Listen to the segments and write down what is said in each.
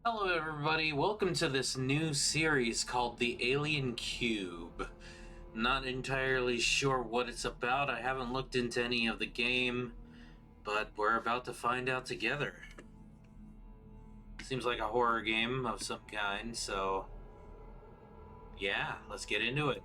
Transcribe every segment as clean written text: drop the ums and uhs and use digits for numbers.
Hello everybody, welcome to this new series called The Alien Cube. Not entirely sure what it's about, I haven't looked into any of the game, but we're about to find out together. Seems like a horror game of some kind, so yeah, let's get into it.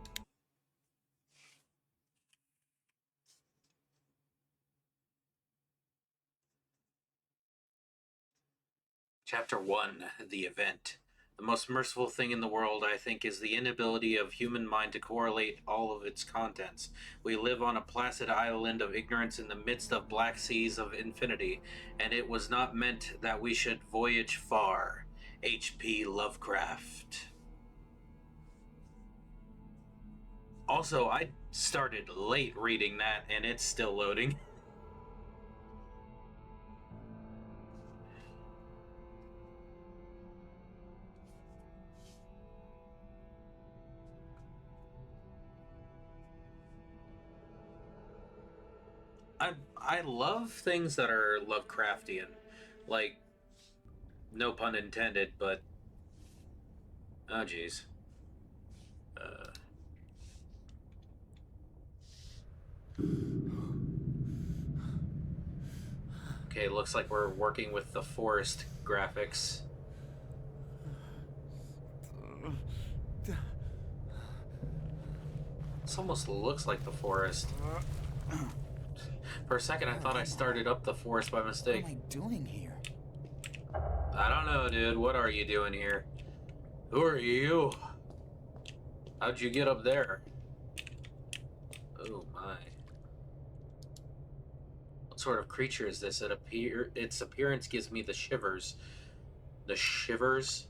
Chapter 1, The Event. The most merciful thing in the world, I think, is the inability of human mind to correlate all of its contents. We live on a placid island of ignorance in the midst of black seas of infinity, and it was not meant that we should voyage far. H.P. Lovecraft. Also, I started late reading that, and it's still loading. I love things that are Lovecraftian. Like, no pun intended, but oh jeez. Uh, okay, looks like we're working with the forest graphics. This almost looks like the forest. For a second, I thought I started up the forest by mistake. What am I doing here? I don't know, dude. What are you doing here? Who are you? How'd you get up there? Oh my. What sort of creature is this? Its appearance gives me the shivers. The shivers?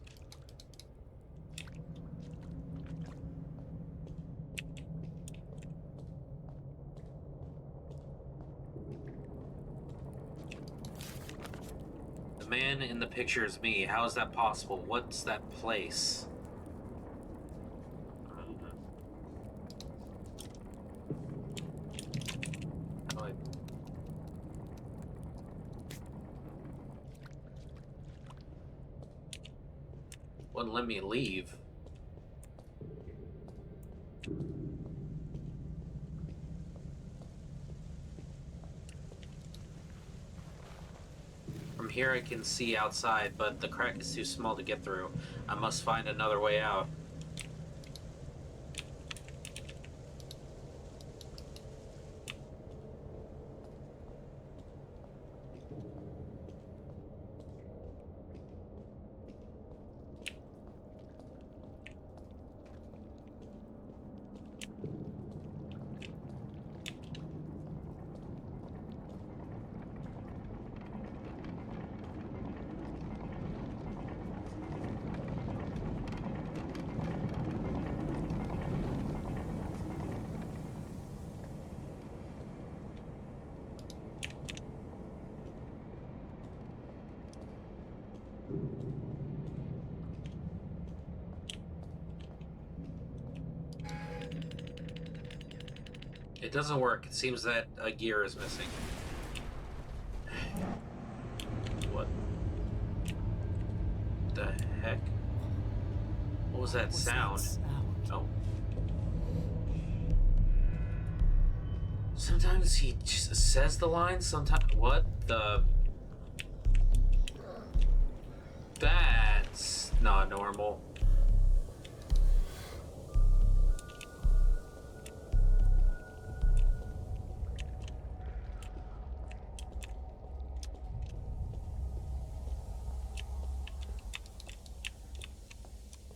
The man in the picture is me. How is that possible? What's that place? How do I... Wouldn't let me leave. From here I can see outside, but the crack is too small to get through. I must find another way out. It doesn't work. It seems that a gear is missing. What the heck? What was that sound? Oh. Sometimes he just says the lines, sometimes... What the... That's not normal.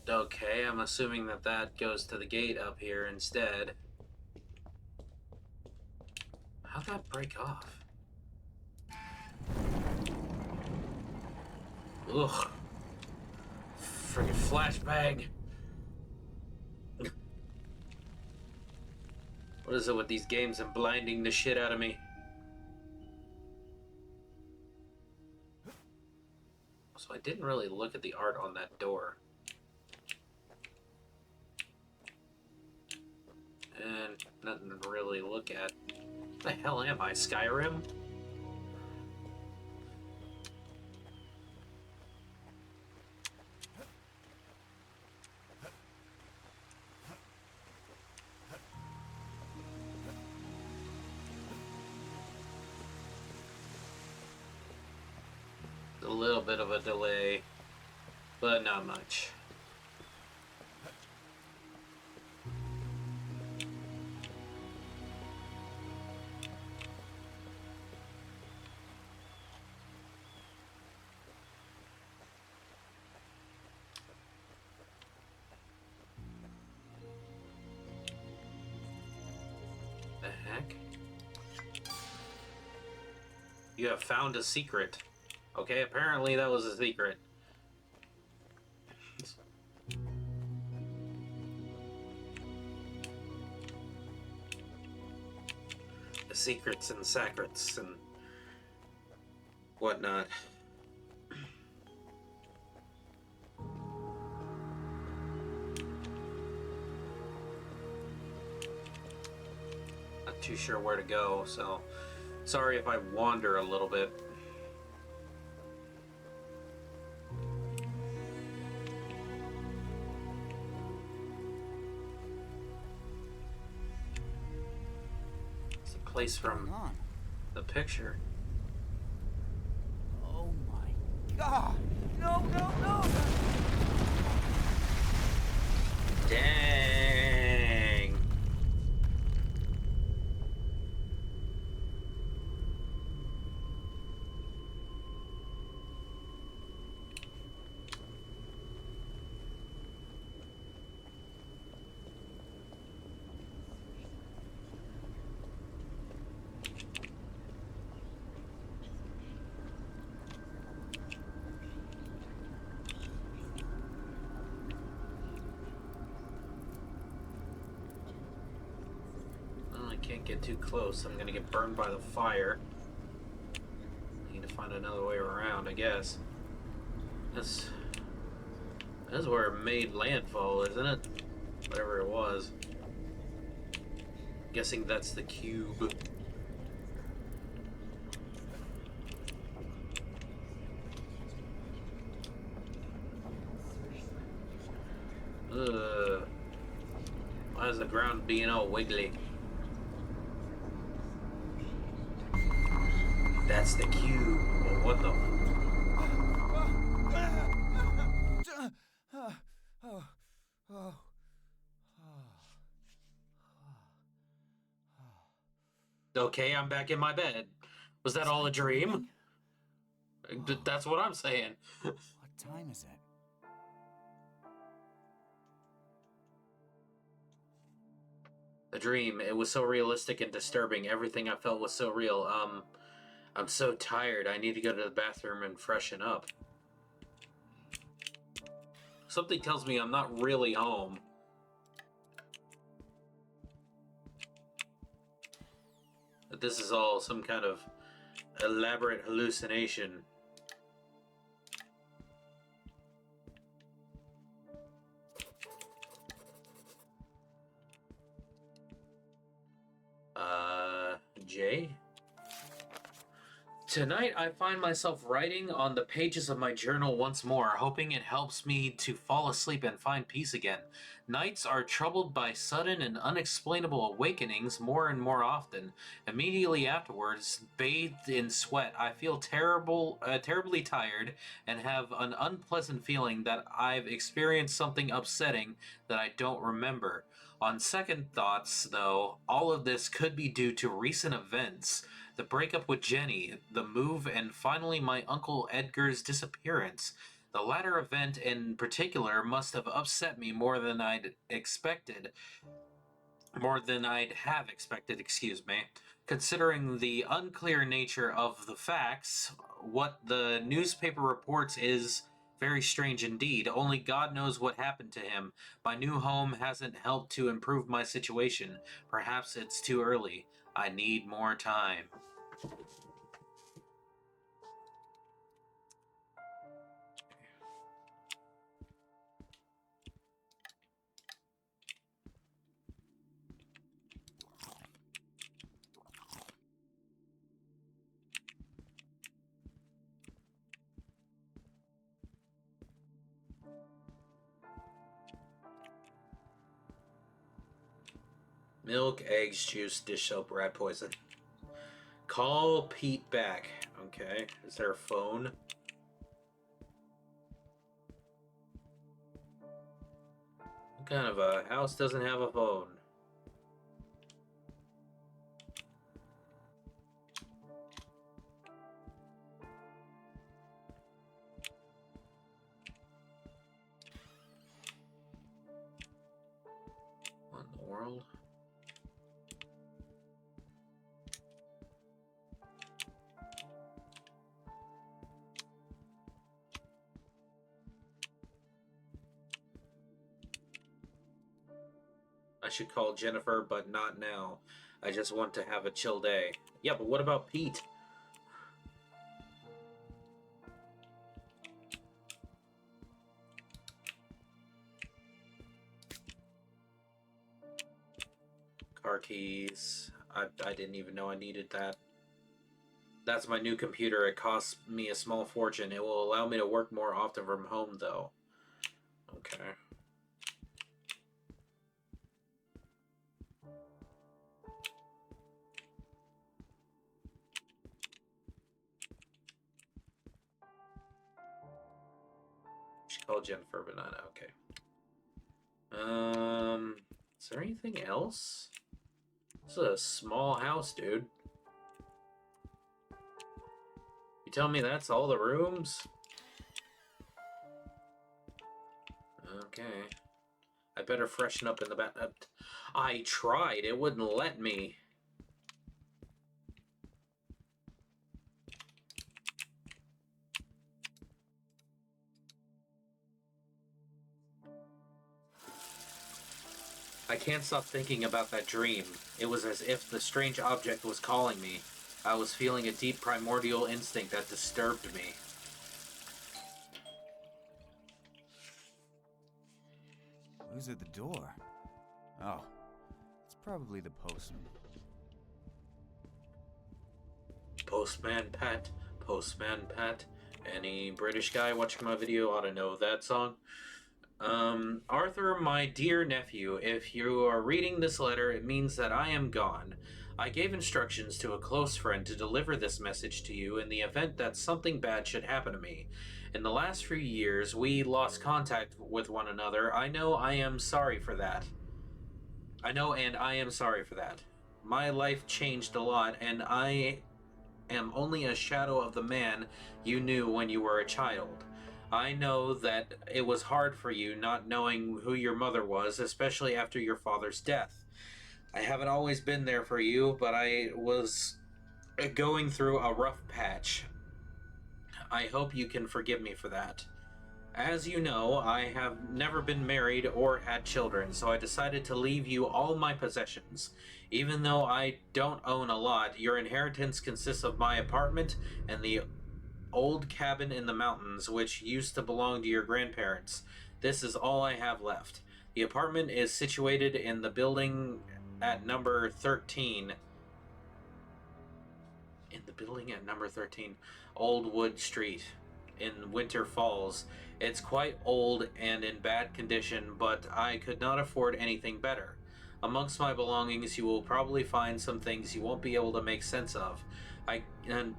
Okay, I'm assuming that that goes to the gate up here instead. How'd that break off? Ugh. Friggin' flashbang. What is it with these games and blinding the shit out of me? So I didn't really look at the art on that door. And nothing to really look at. What the hell am I, Skyrim? little bit of a delay, but not much. The heck? You have found a secret. Okay, apparently that was a secret. The secrets and sacrets and whatnot. Not too sure where to go, so sorry if I wander a little bit. It's a place from the picture. Oh my God! No, no, no! Dang! Well, I can't get too close. I'm gonna get burned by the fire. Need to find another way around, I guess. That's where it made landfall, isn't it? Whatever it was. Guessing that's the cube. Ugh. Why is the ground being all wiggly? That's the cube. Well, what the? Okay, I'm back in my bed. Was that all a dream? That's what I'm saying. What time is it? A dream. It was so realistic and disturbing. Everything I felt was so real. I'm so tired. I need to go to the bathroom and freshen up. Something tells me I'm not really home. That this is all some kind of elaborate hallucination. Jay? Tonight, I find myself writing on the pages of my journal once more, hoping it helps me to fall asleep and find peace again. Nights are troubled by sudden and unexplainable awakenings more and more often. Immediately afterwards, bathed in sweat, I feel terribly tired and have an unpleasant feeling that I've experienced something upsetting that I don't remember. On second thoughts, though, all of this could be due to recent events. The breakup with Jenny, the move, and finally my Uncle Edgar's disappearance. The latter event in particular must have upset me more than I'd have expected, excuse me. Considering the unclear nature of the facts, what the newspaper reports is very strange indeed. Only God knows what happened to him. My new home hasn't helped to improve my situation. Perhaps it's too early. I need more time. Milk, eggs, juice, dish soap, rat poison. Call Pete back. Okay. Is there a phone? kind of a house doesn't have a phone? What in the world? I should call Jennifer, but not now. I just want to have a chill day. Yeah, but what about Pete? Car keys. I didn't even know I needed that. That's my new computer. It costs me a small fortune. It will allow me to work more often from home, though. Okay. She called Jennifer, but not okay. Is there anything else? This is a small house, dude. You tell me that's all the rooms? Okay. I better freshen up in the bath. I tried. It wouldn't let me. I can't stop thinking about that dream. It was as if the strange object was calling me. I was feeling a deep primordial instinct that disturbed me. Who's at the door? Oh, it's probably the postman. Postman Pat, Postman Pat. Any British guy watching my video ought to know that song. Arthur, my dear nephew, if you are reading this letter, it means that I am gone. I gave instructions to a close friend to deliver this message to you in the event that something bad should happen to me. In the last few years, we lost contact with one another. I know I am sorry for that. I know, and I am sorry for that. My life changed a lot, and I am only a shadow of the man you knew when you were a child. I know that it was hard for you not knowing who your mother was, especially after your father's death. I haven't always been there for you, but I was going through a rough patch. I hope you can forgive me for that. As you know, I have never been married or had children, so I decided to leave you all my possessions. Even though I don't own a lot, your inheritance consists of my apartment and the old cabin in the mountains which used to belong to your grandparents. This is all I have left. The apartment is situated in the building at number 13. In the building at number 13, Old Wood Street, in Winter Falls. It's quite old and in bad condition, but I could not afford anything better. Amongst my belongings, you will probably find some things you won't be able to make sense of. I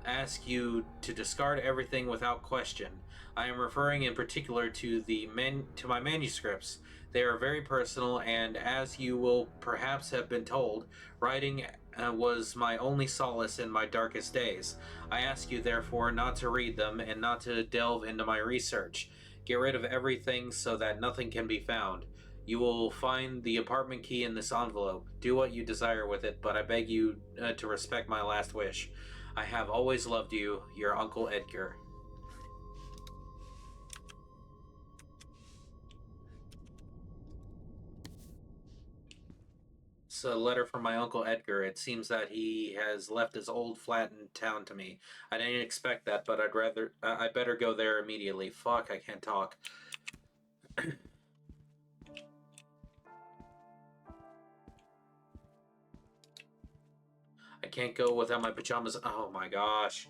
ask you to discard everything without question. I am referring in particular to to my manuscripts. They are very personal, and as you will perhaps have been told, writing was my only solace in my darkest days. I ask you, therefore, not to read them and not to delve into my research. Get rid of everything so that nothing can be found. You will find the apartment key in this envelope. Do what you desire with it, but I beg you to respect my last wish. I have always loved you, your Uncle Edgar. It's a letter from my Uncle Edgar. It seems that he has left his old flat in town to me. I didn't expect that, but I better go there immediately. Fuck, I can't talk. I can't go without my pajamas. Oh my gosh.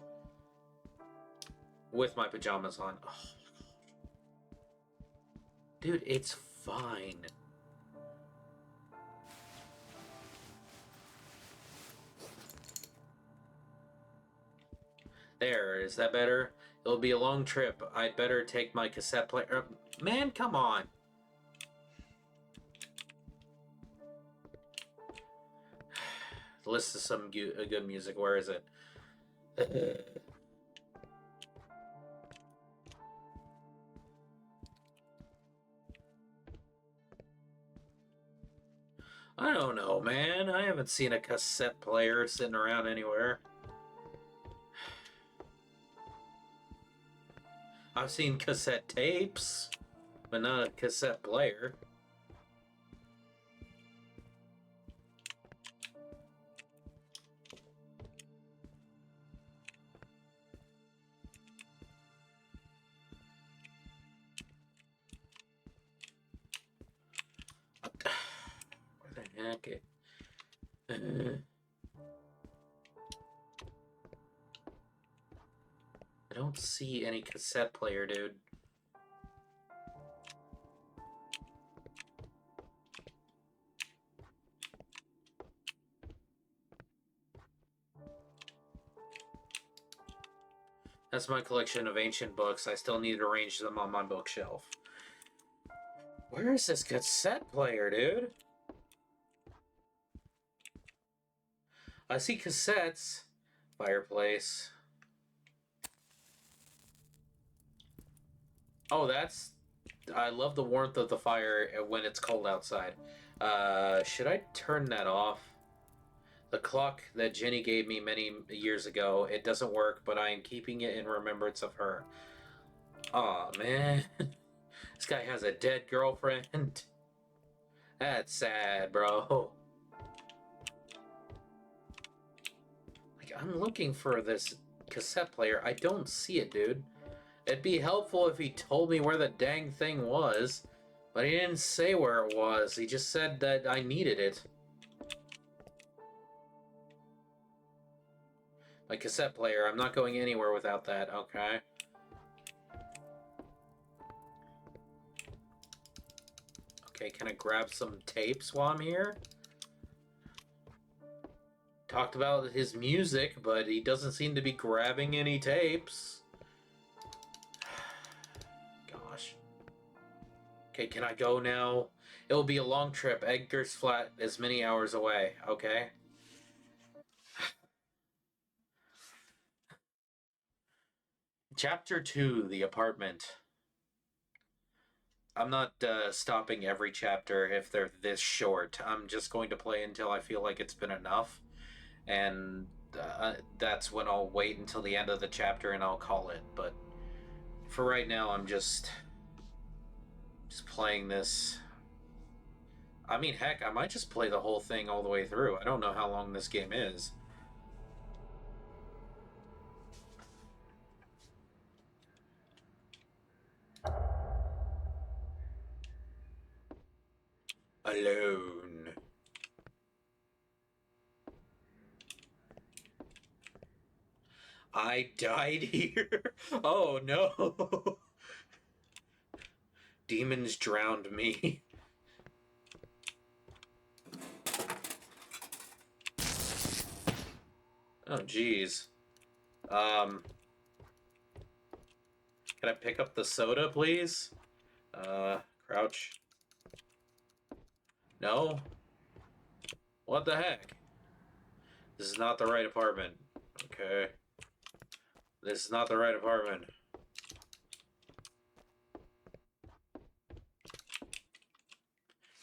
With my pajamas on. Oh. Dude, it's fine. There, is that better? It'll be a long trip. I'd better take my cassette player. Man, come on. list of some good music. Where is it? I don't know, man. I haven't seen a cassette player sitting around anywhere. I've seen cassette tapes, but not a cassette player. Where the heck? I don't see any cassette player, dude. That's my collection of ancient books. I still need to arrange them on my bookshelf. Where is this cassette player, dude? I see cassettes. Fireplace. Oh, that's... I love the warmth of the fire when it's cold outside. Should I turn that off? The clock that Jenny gave me many years ago, it doesn't work, but I am keeping it in remembrance of her. Aw, man. This guy has a dead girlfriend. That's sad, bro. Like, I'm looking for this cassette player. I don't see it, dude. It'd be helpful if he told me where the dang thing was, but he didn't say where it was. He just said that I needed it. My cassette player. I'm not going anywhere without that, okay? Okay, can I grab some tapes while I'm here? Talked about his music, but he doesn't seem to be grabbing any tapes. Gosh. Okay, can I go now? It'll be a long trip. Edgar's flat is many hours away, okay? Chapter 2, The Apartment. I'm not stopping every chapter if they're this short. I'm just going to play until I feel like it's been enough. And that's when I'll wait until the end of the chapter and I'll call it. But for right now, I'm just playing this. I mean, heck, I might just play the whole thing all the way through. I don't know how long this game is. Alone. I died here. Oh no. Demons drowned me. Oh jeez. Can I pick up the soda, please? Crouch. No? What the heck? This is not the right apartment. Okay. This is not the right apartment.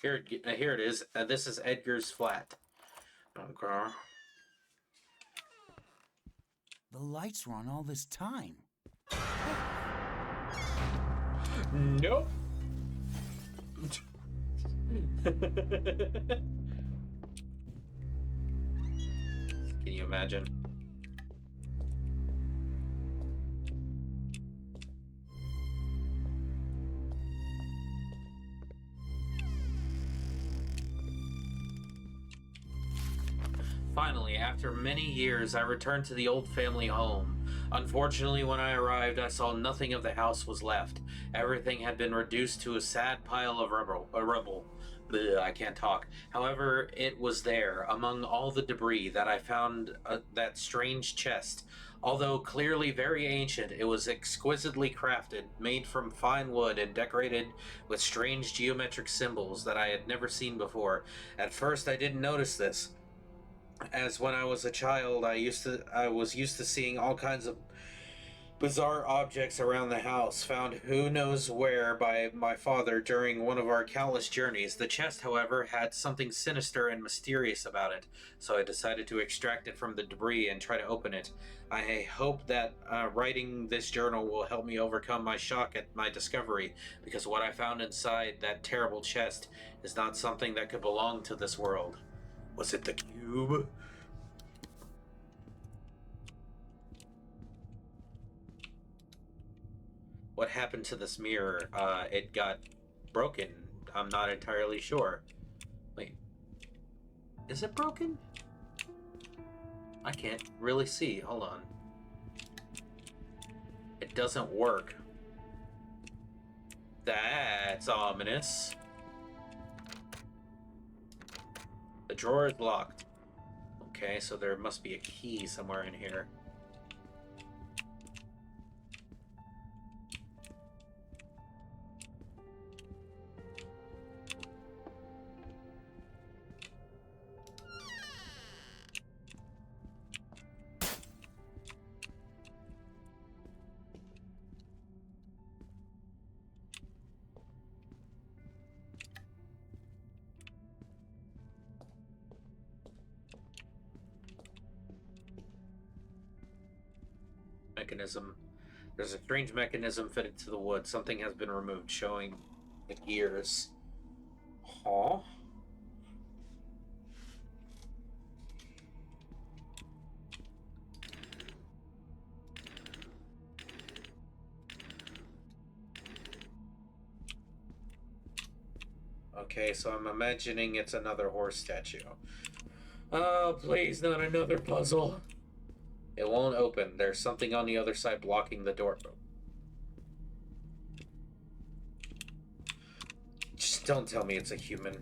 Here it is. This is Edgar's flat. Okay. The lights were on all this time. Nope. Can you imagine? Finally, after many years, I returned to the old family home. Unfortunately, when I arrived, I saw nothing of the house was left. Everything had been reduced to a sad pile of rubble. Bleh, I can't talk. However, it was there, among all the debris, that I found that strange chest. Although clearly very ancient, it was exquisitely crafted, made from fine wood and decorated with strange geometric symbols that I had never seen before. At first, I didn't notice this. As when I was a child, I was used to seeing all kinds of bizarre objects around the house, found who knows where by my father during one of our countless journeys. The chest, however, had something sinister and mysterious about it, so I decided to extract it from the debris and try to open it. I hope that writing this journal will help me overcome my shock at my discovery, because what I found inside that terrible chest is not something that could belong to this world. Was it the cube? What happened to this mirror? It got broken. I'm not entirely sure. Wait, is it broken? I can't really see. Hold on. It doesn't work. That's ominous. The drawer is locked. Okay, so there must be a key somewhere in here. Mechanism. There's a strange mechanism fitted to the wood. Something has been removed, showing the gears. Huh? Okay, so I'm imagining it's another horse statue. Oh, please, not another puzzle. It won't open. There's something on the other side blocking the door. Just don't tell me it's a human.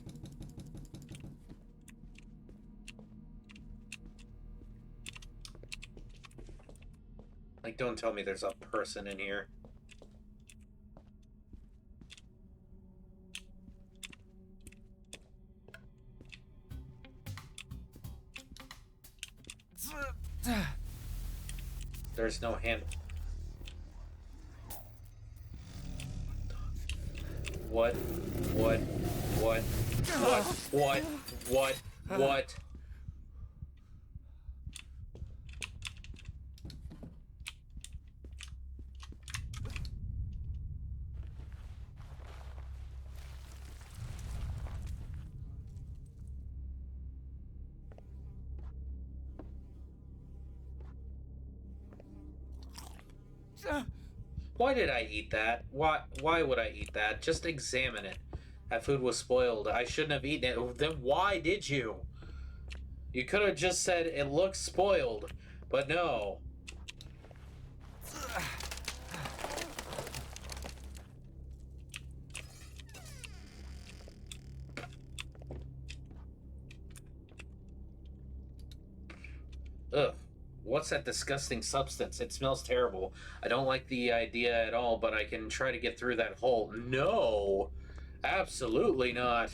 Like, don't tell me there's a person in here. There's no hand. What? What? What? What? What? What? What? Why did I eat that? Why would I eat that? Just examine it. That food was spoiled. I shouldn't have eaten it. Then why did you? You could have just said it looks spoiled. But no. Ugh. What's that disgusting substance? It smells terrible. I don't like the idea at all, but I can try to get through that hole. No! Absolutely not.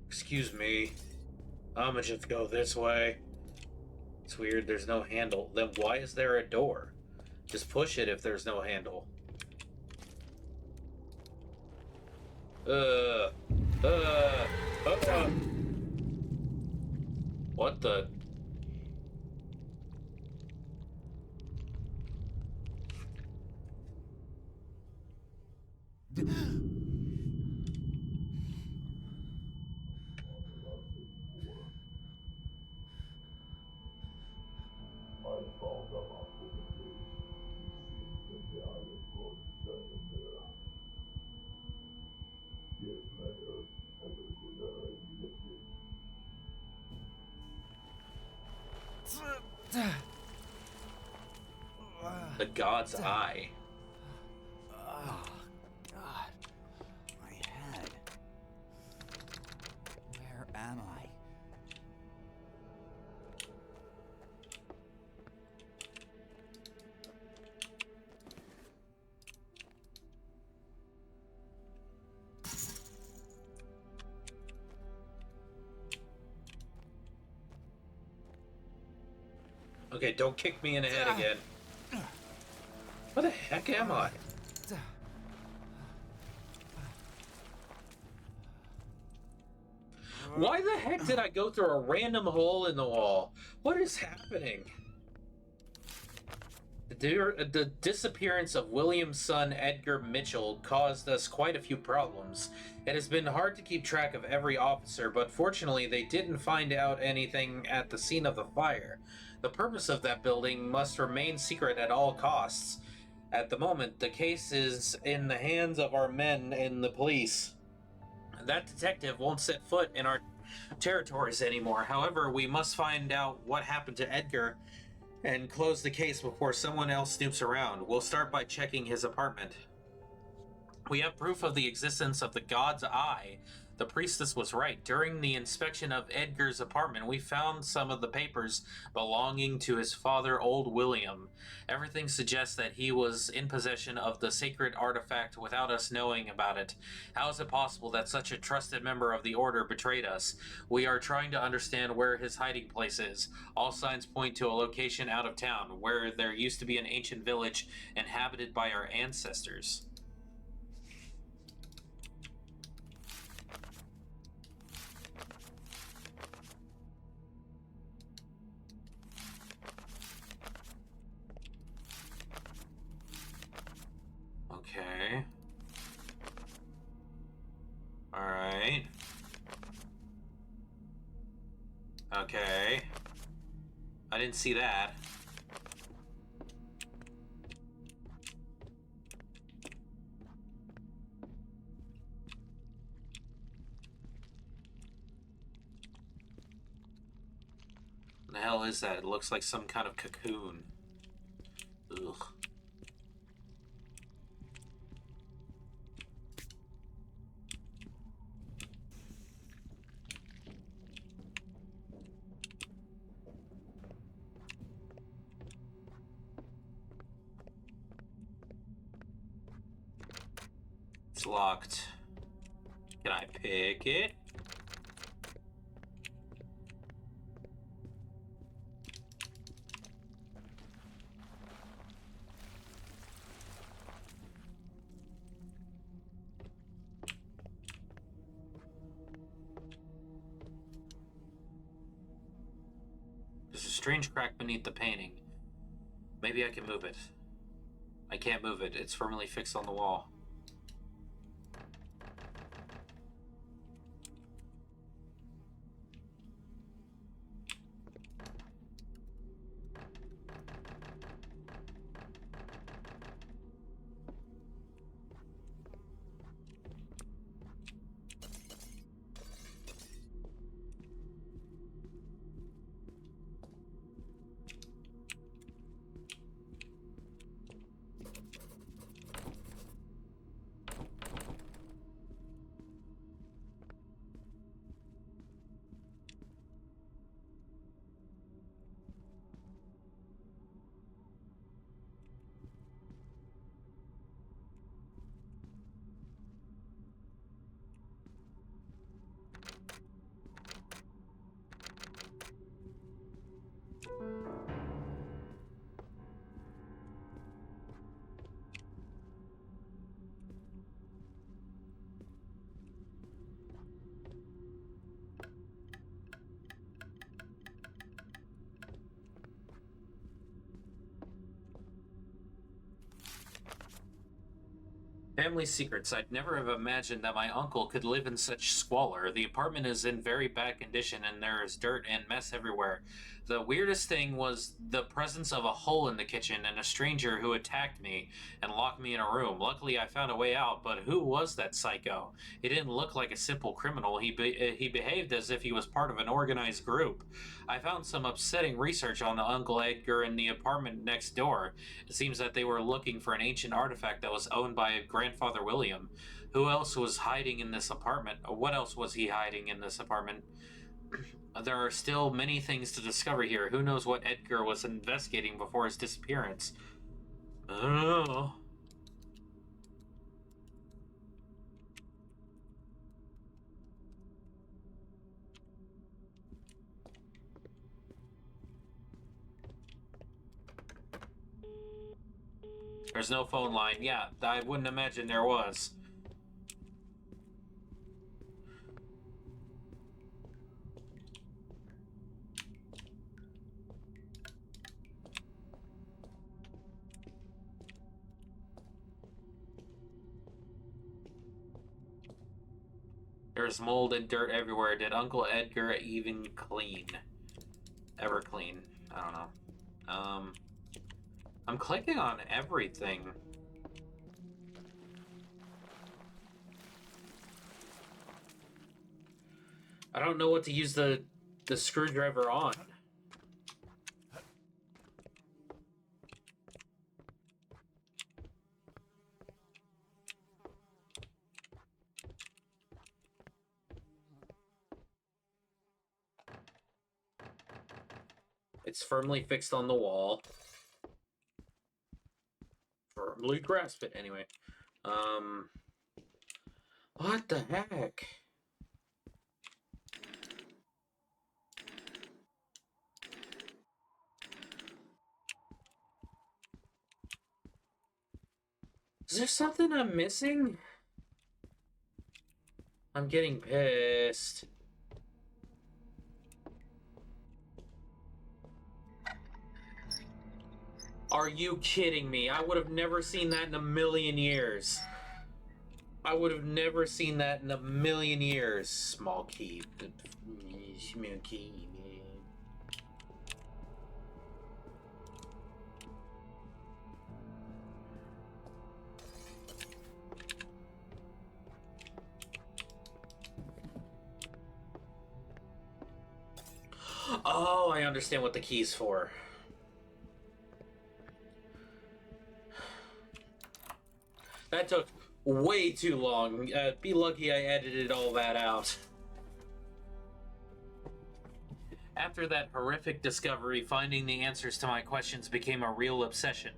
Excuse me. I'ma just go this way. It's weird, there's no handle. Then why is there a door? Just push it if there's no handle. Uh, uh, uh. What the? The God's Eye. Oh, God. My head. Where am I? Okay, don't kick me in the head again. What the heck am I? Why the heck did I go through a random hole in the wall? What is happening? The disappearance of William's son Edgar Mitchell caused us quite a few problems. It has been hard to keep track of every officer, but fortunately they didn't find out anything at the scene of the fire. The purpose of that building must remain secret at all costs. At the moment, the case is in the hands of our men in the police. That detective won't set foot in our territories anymore. However, we must find out what happened to Edgar and close the case before someone else snoops around. We'll start by checking his apartment. We have proof of the existence of the God's Eye. The priestess was right. During the inspection of Edgar's apartment, we found some of the papers belonging to his father, Old William. Everything suggests that he was in possession of the sacred artifact without us knowing about it. How is it possible that such a trusted member of the order betrayed us? We are trying to understand where his hiding place is. All signs point to a location out of town, where there used to be an ancient village inhabited by our ancestors. Okay. Alright. Okay. I didn't see that. What the hell is that? It looks like some kind of cocoon. Ugh. It's locked. Can I pick it? There's a strange crack beneath the painting. Maybe I can move it. I can't move it. It's firmly fixed on the wall. Family secrets. I'd never have imagined that my uncle could live in such squalor. The apartment is in very bad condition and there is dirt and mess everywhere. The weirdest thing was the presence of a hole in the kitchen and a stranger who attacked me and locked me in a room. Luckily, I found a way out, but who was that psycho? He didn't look like a simple criminal. He behaved as if he was part of an organized group. I found some upsetting research on Uncle Edgar in the apartment next door. It seems that they were looking for an ancient artifact that was owned by Grandfather William. Who else was hiding in this apartment? Or what else was he hiding in this apartment? There are still many things to discover here. Who knows what Edgar was investigating before his disappearance? I don't know. There's no phone line. Yeah, I wouldn't imagine there was. There's mold and dirt everywhere. Did Uncle Edgar even clean? Ever clean? I don't know. I'm clicking on everything. I don't know what to use the screwdriver on. It's firmly fixed on the wall. Firmly grasp it. Anyway. What the heck? Is there something I'm missing? I'm getting pissed. Are you kidding me? I would have never seen that in a million years. I would have never seen that in a million years. Small key. Small key. Oh, I understand what the key's for. That took way too long. Be lucky I edited all that out. After that horrific discovery, finding the answers to my questions became a real obsession.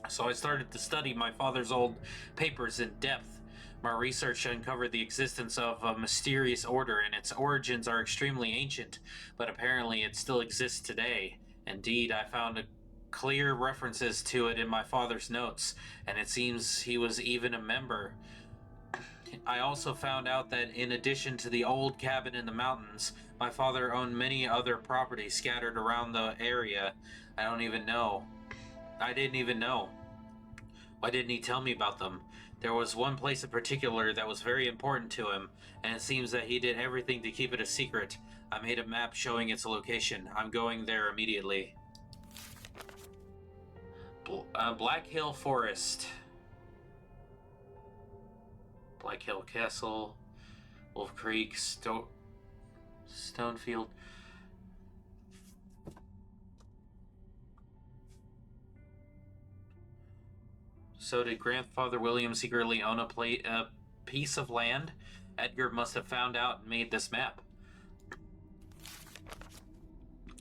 So I started to study my father's old papers in depth. My research uncovered the existence of a mysterious order, and its origins are extremely ancient, but apparently it still exists today. Indeed, I found clear references to it in my father's notes, and it seems he was even a member. I also found out that in addition to the old cabin in the mountains, my father owned many other properties scattered around the area. I don't even know. I didn't even know. Why didn't he tell me about them? There was one place in particular that was very important to him, and it seems that he did everything to keep it a secret. I made a map showing its location. I'm going there immediately. Black Hill Forest. Black Hill Castle. Wolf Creek. Stonefield. So did Grandfather William secretly own a piece of land? Edgar must have found out and made this map.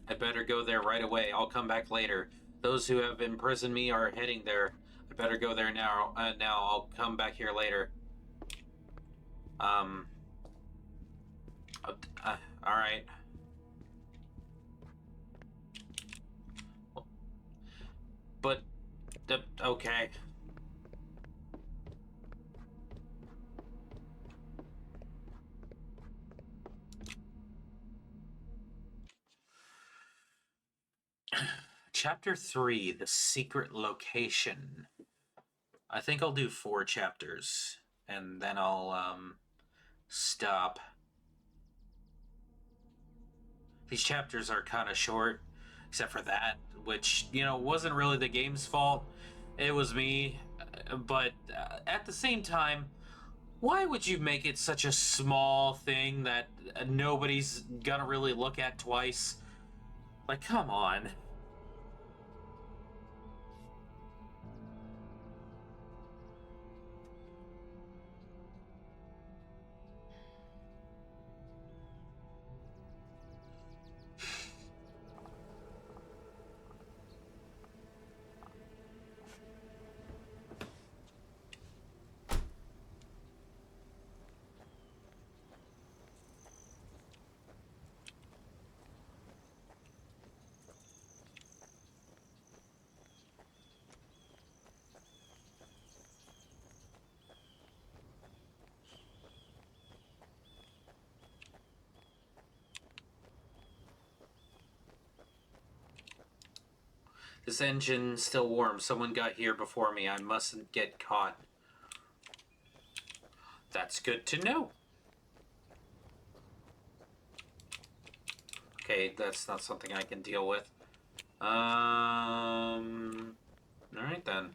I better go there right away. I'll come back later. Those who have imprisoned me are heading there. I better go there now. I'll come back here later. Um. All right. But, okay. Chapter 3, The Secret Location. I think I'll do 4 chapters, and then I'll, stop. These chapters are kind of short, except for that, which, wasn't really the game's fault. It was me. But at the same time, why would you make it such a small thing that nobody's gonna really look at twice? Like, come on. This engine's still warm. Someone got here before me. I mustn't get caught. That's good to know. Okay, that's not something I can deal with. Alright then.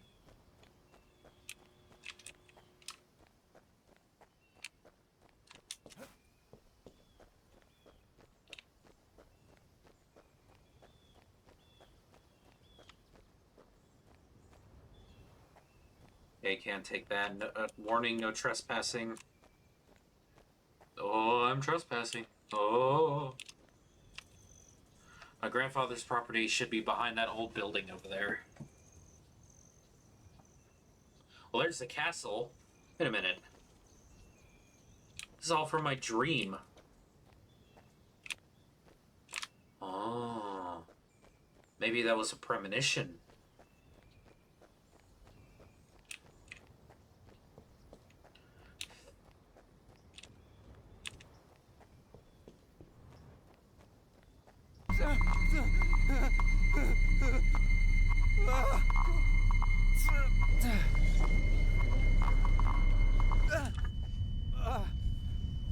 Okay, can't take that. No, warning, no trespassing. Oh, I'm trespassing. Oh. My grandfather's property should be behind that old building over there. Well, there's the castle. Wait a minute. This is all from my dream. Oh. Maybe that was a premonition.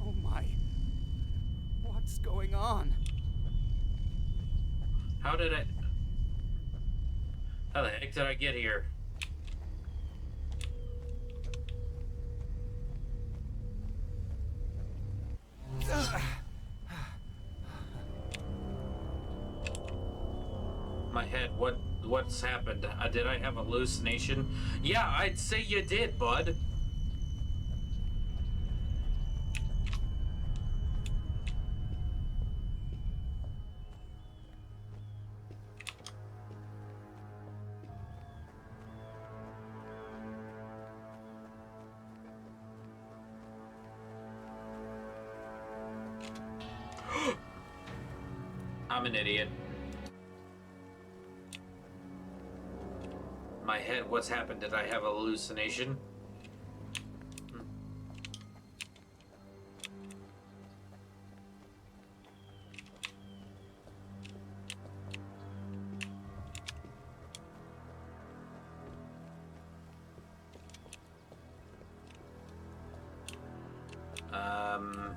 Oh my. What's going on? How the heck did I get here? My head, what's happened? Did I have a hallucination? Yeah, I'd say you did, bud. I'm an idiot. My head, what's happened? Did I have a hallucination? Um...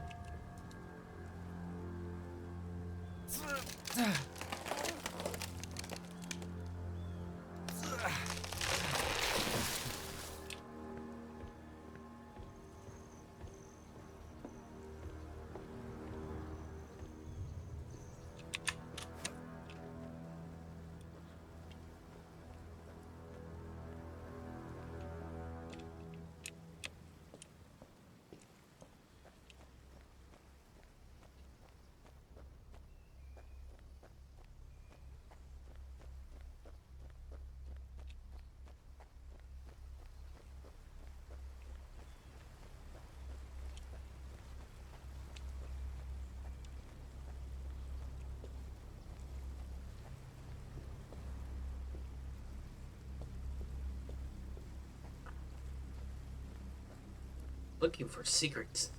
Looking for secrets.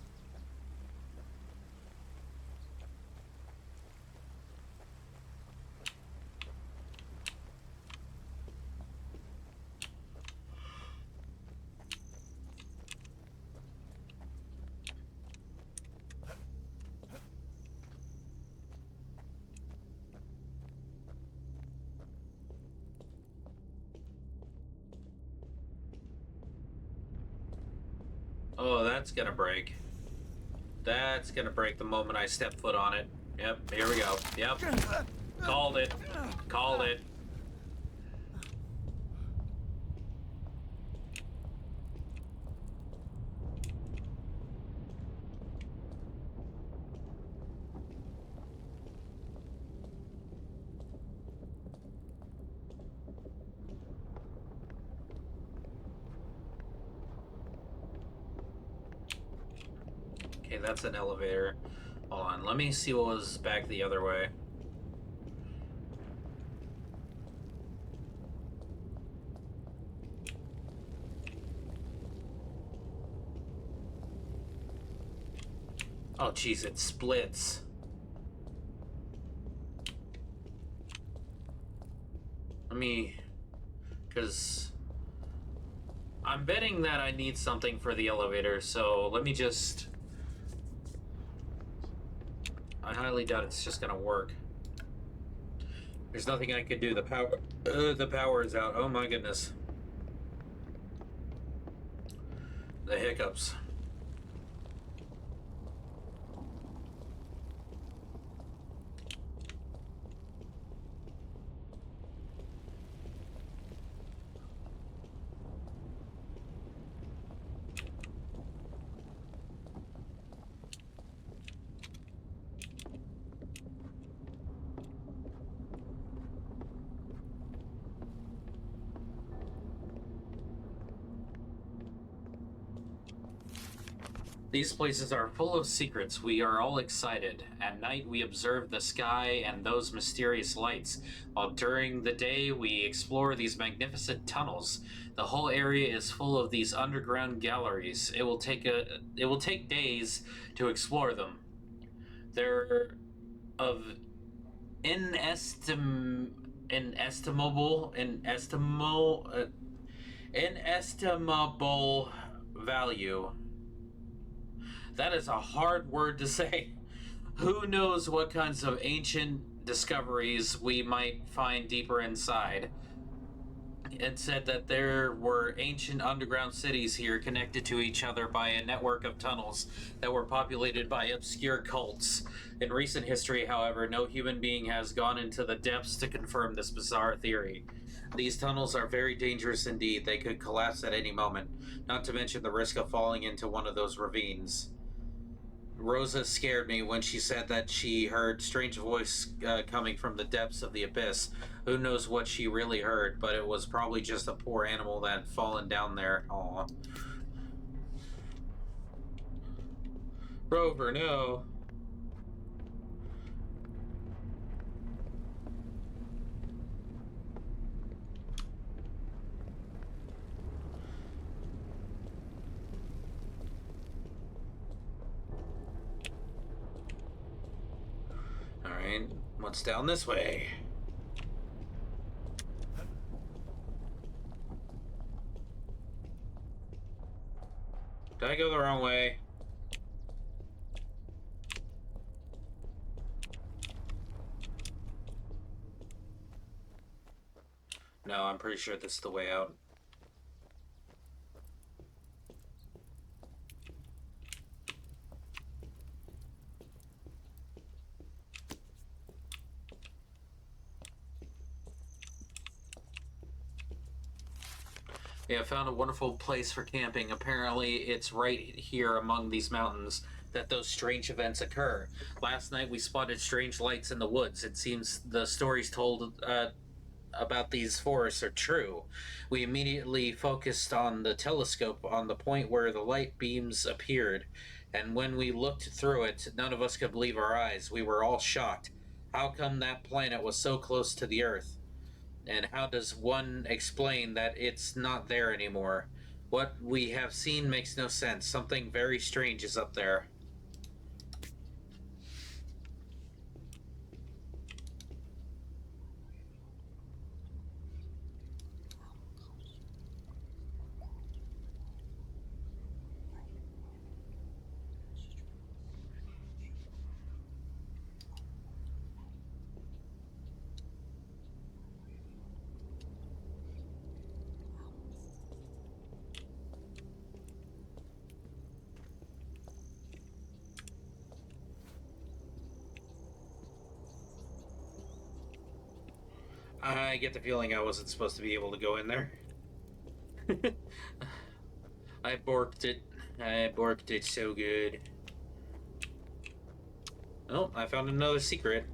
Oh, that's gonna break. That's gonna break the moment I step foot on it. Yep, here we go. Yep. Called it. Called it. Okay, that's an elevator. Hold on, let me see what was back the other way. Oh, jeez, it splits. Let me... Because I'm betting that I need something for the elevator, so let me just... I highly doubt it's just gonna work. There's nothing I can do. The power is out. Oh my goodness. The hiccups. These places are full of secrets. We are all excited. At night, we observe the sky and those mysterious lights, while during the day, we explore these magnificent tunnels. The whole area is full of these underground galleries. It will take days to explore them. They're of inestimable inestimable value. That is a hard word to say. Who knows what kinds of ancient discoveries we might find deeper inside. It said that there were ancient underground cities here connected to each other by a network of tunnels that were populated by obscure cults. In recent history, however, no human being has gone into the depths to confirm this bizarre theory. These tunnels are very dangerous indeed. They could collapse at any moment, not to mention the risk of falling into one of those ravines. Rosa scared me when she said that she heard strange voice coming from the depths of the abyss. Who knows what she really heard, but it was probably just a poor animal that had fallen down there. Aw. Rover, no. Alright, what's down this way? Did I go the wrong way? No, I'm pretty sure this is the way out. Yeah, I found a wonderful place for camping. Apparently, it's right here among these mountains that those strange events occur. Last night, we spotted strange lights in the woods. It seems the stories told about these forests are true. We immediately focused on the telescope on the point where the light beams appeared, and when we looked through it, none of us could believe our eyes. We were all shocked. How come that planet was so close to the Earth? And how does one explain that it's not there anymore? What we have seen makes no sense. Something very strange is up there. I get the feeling I wasn't supposed to be able to go in there. I borked it. I borked it so good. Oh, I found another secret.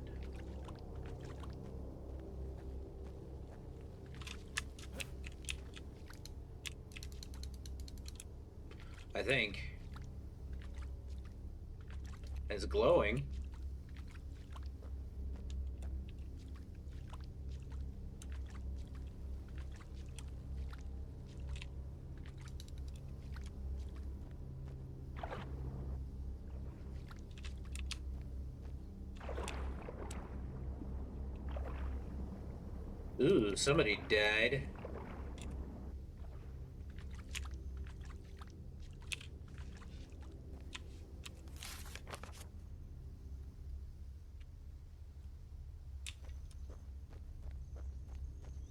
I think. It's glowing. Ooh, somebody died.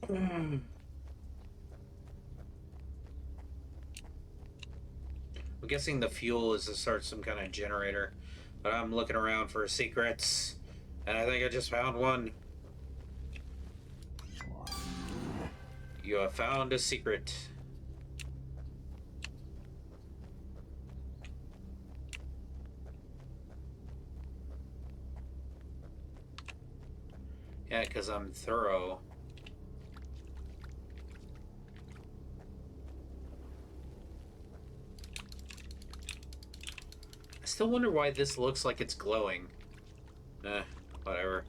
I'm guessing the fuel is to start some kind of generator, but I'm looking around for secrets, and I think I just found one. You have found a secret. Yeah, because I'm thorough. I still wonder why this looks like it's glowing. Whatever.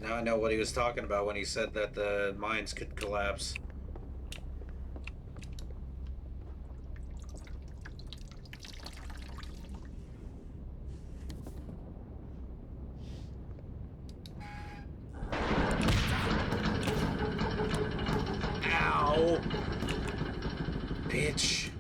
Now I know what he was talking about when he said that the mines could collapse. Ow! Bitch.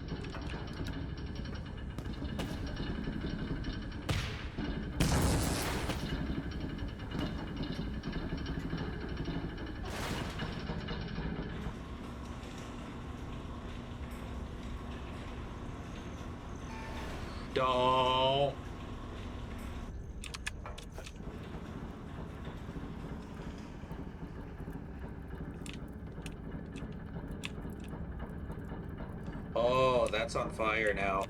Don't. Oh, that's on fire now.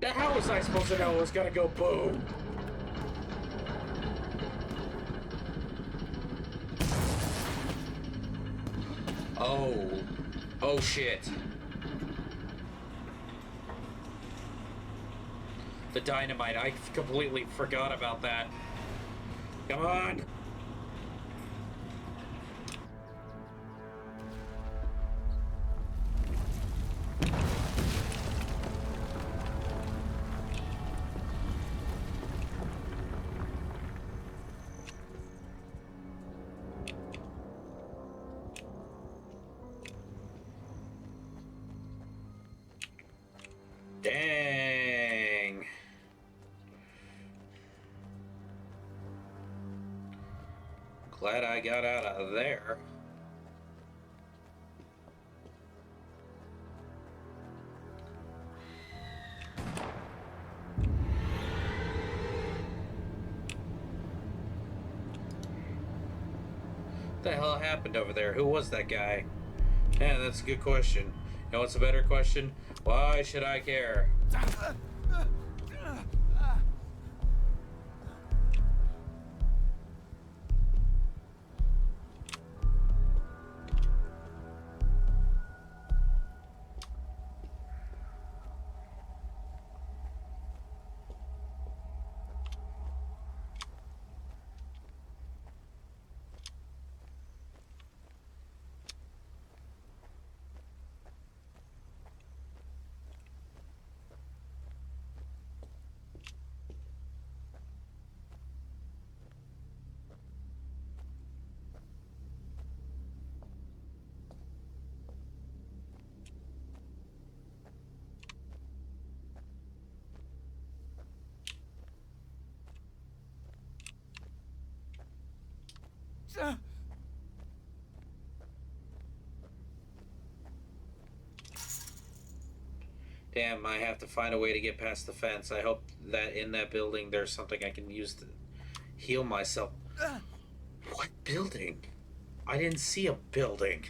How was I supposed to know it was gonna go boom? Oh. Oh shit. The dynamite. I completely forgot about that. Come on. Dang. Glad I got out of there. What the hell happened over there? Who was that guy? Yeah, that's a good question. You know what's a better question? Why should I care? Damn, I have to find a way to get past the fence. I hope that in that building there's something I can use to heal myself. What building? I didn't see a building.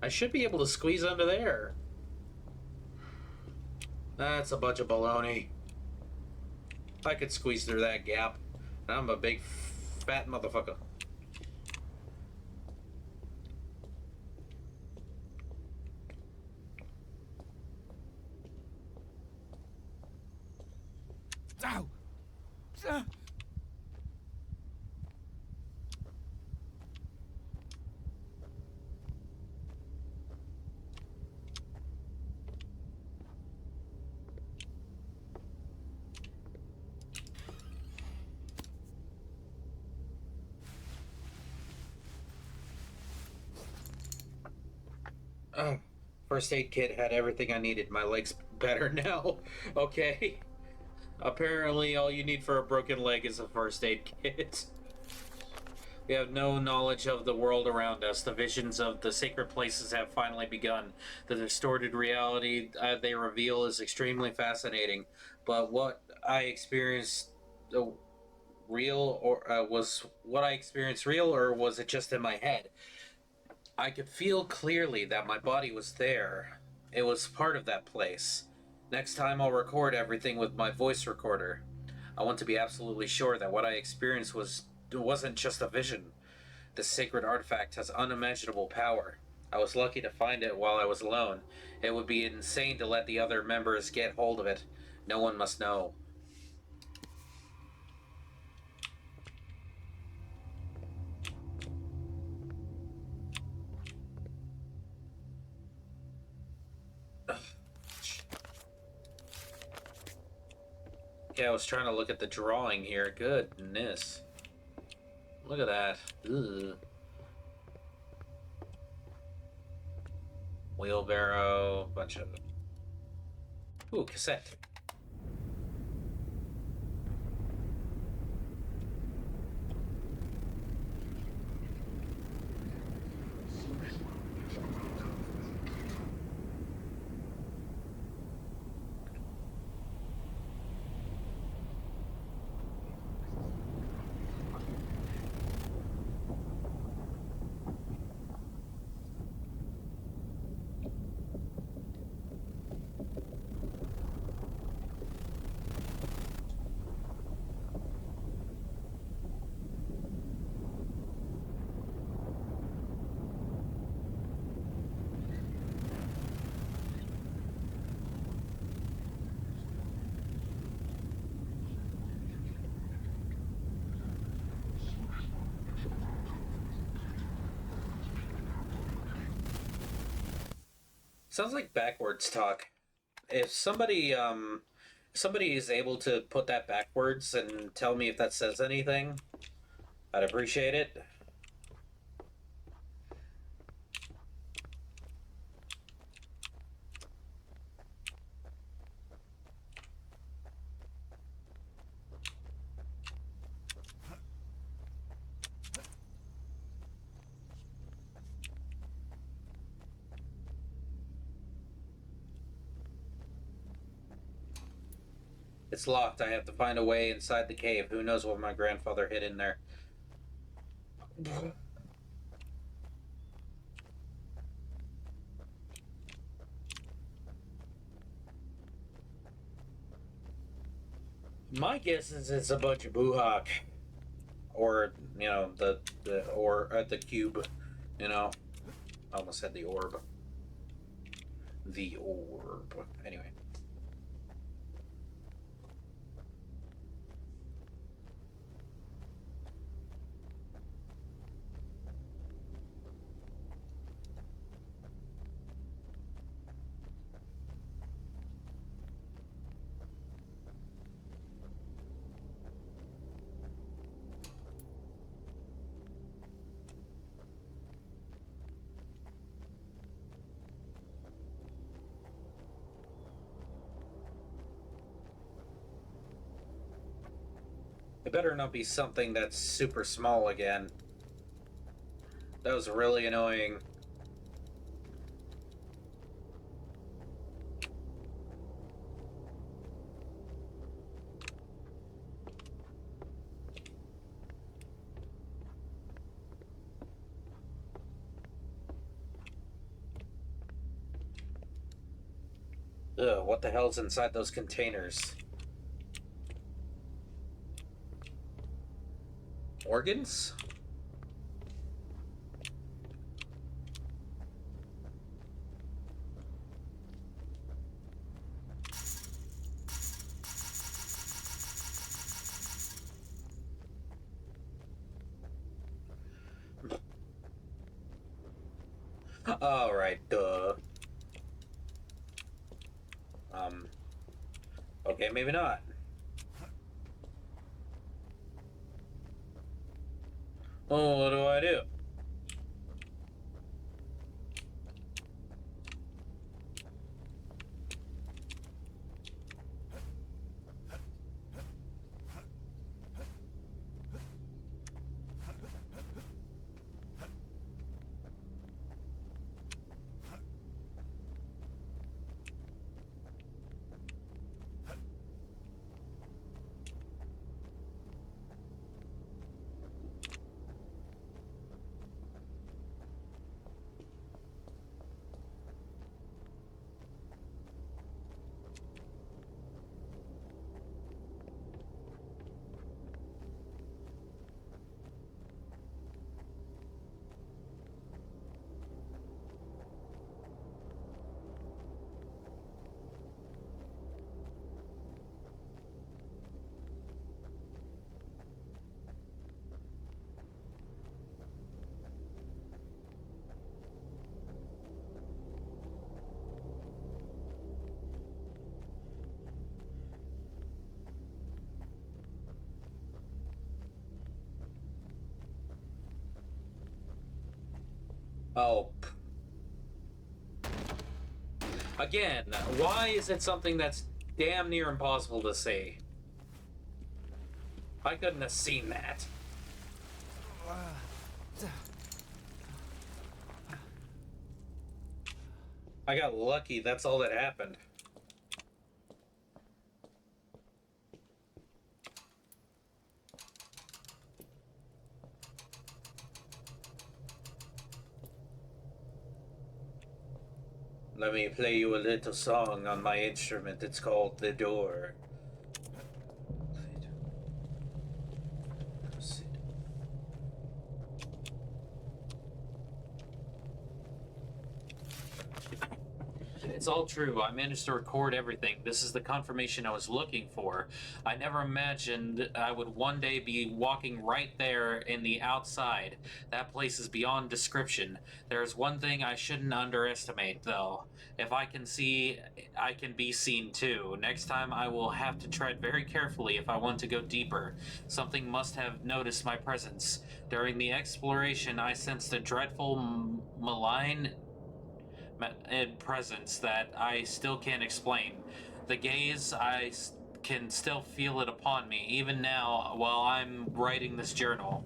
I should be able to squeeze under there. That's a bunch of baloney. I could squeeze through that gap. I'm a big fat motherfucker. Oh, first aid kit had everything I needed. My leg's better now. Okay. Apparently, all you need for a broken leg is a first aid kit. We have no knowledge of the world around us. The visions of the sacred places have finally begun. The distorted reality they reveal is extremely fascinating. But what I experienced real, or was what I experienced real, or was it just in my head? I could feel clearly that my body was there. It was part of that place. Next time I'll record everything with my voice recorder. I want to be absolutely sure that what I experienced wasn't just a vision. This sacred artifact has unimaginable power. I was lucky to find it while I was alone. It would be insane to let the other members get hold of it. No one must know. Okay, I was trying to look at the drawing here. Goodness. Look at that. Ugh. Wheelbarrow, bunch of... Ooh, cassette. Sounds like backwards talk. If somebody is able to put that backwards and tell me if that says anything, I'd appreciate it. It's locked. I have to find a way inside the cave. Who knows what my grandfather hid in there? My guess is it's a bunch of buhak, or the cube. I almost said the orb. The orb. Anyway. It better not be something that's super small again. That was really annoying. Ugh, what the hell's inside those containers? Organs? Alright, duh. Okay, maybe not. Oh, what do I do? Oh. Again, why is it something that's damn near impossible to see? I couldn't have seen that. I got lucky, that's all that happened. Let me play you a little song on my instrument. It's called The Door. It's all true. I managed to record everything. This is the confirmation I was looking for. I never imagined I would one day be walking right there in the outside. That place is beyond description. There's one thing I shouldn't underestimate, though. If I can see, I can be seen too. Next time I will have to tread very carefully if I want to go deeper. Something must have noticed my presence. During the exploration, I sensed a dreadful, malign presence that I still can't explain. The gaze, can still feel it upon me, even now while I'm writing this journal.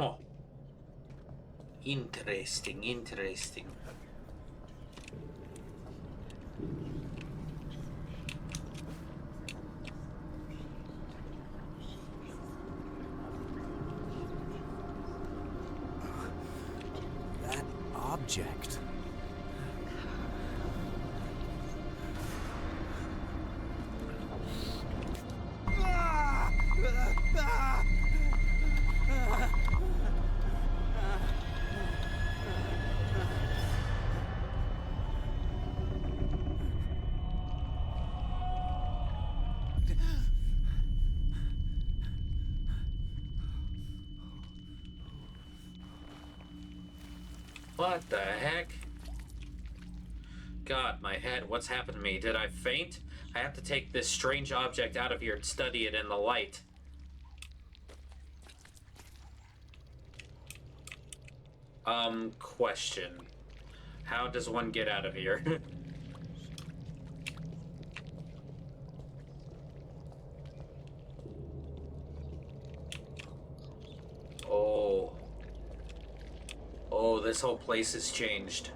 Oh. Interesting, interesting. That object. What the heck? God, my head, what's happened to me? Did I faint? I have to take this strange object out of here and study it in the light. Question. How does one get out of here? Oh. Oh, this whole place has changed.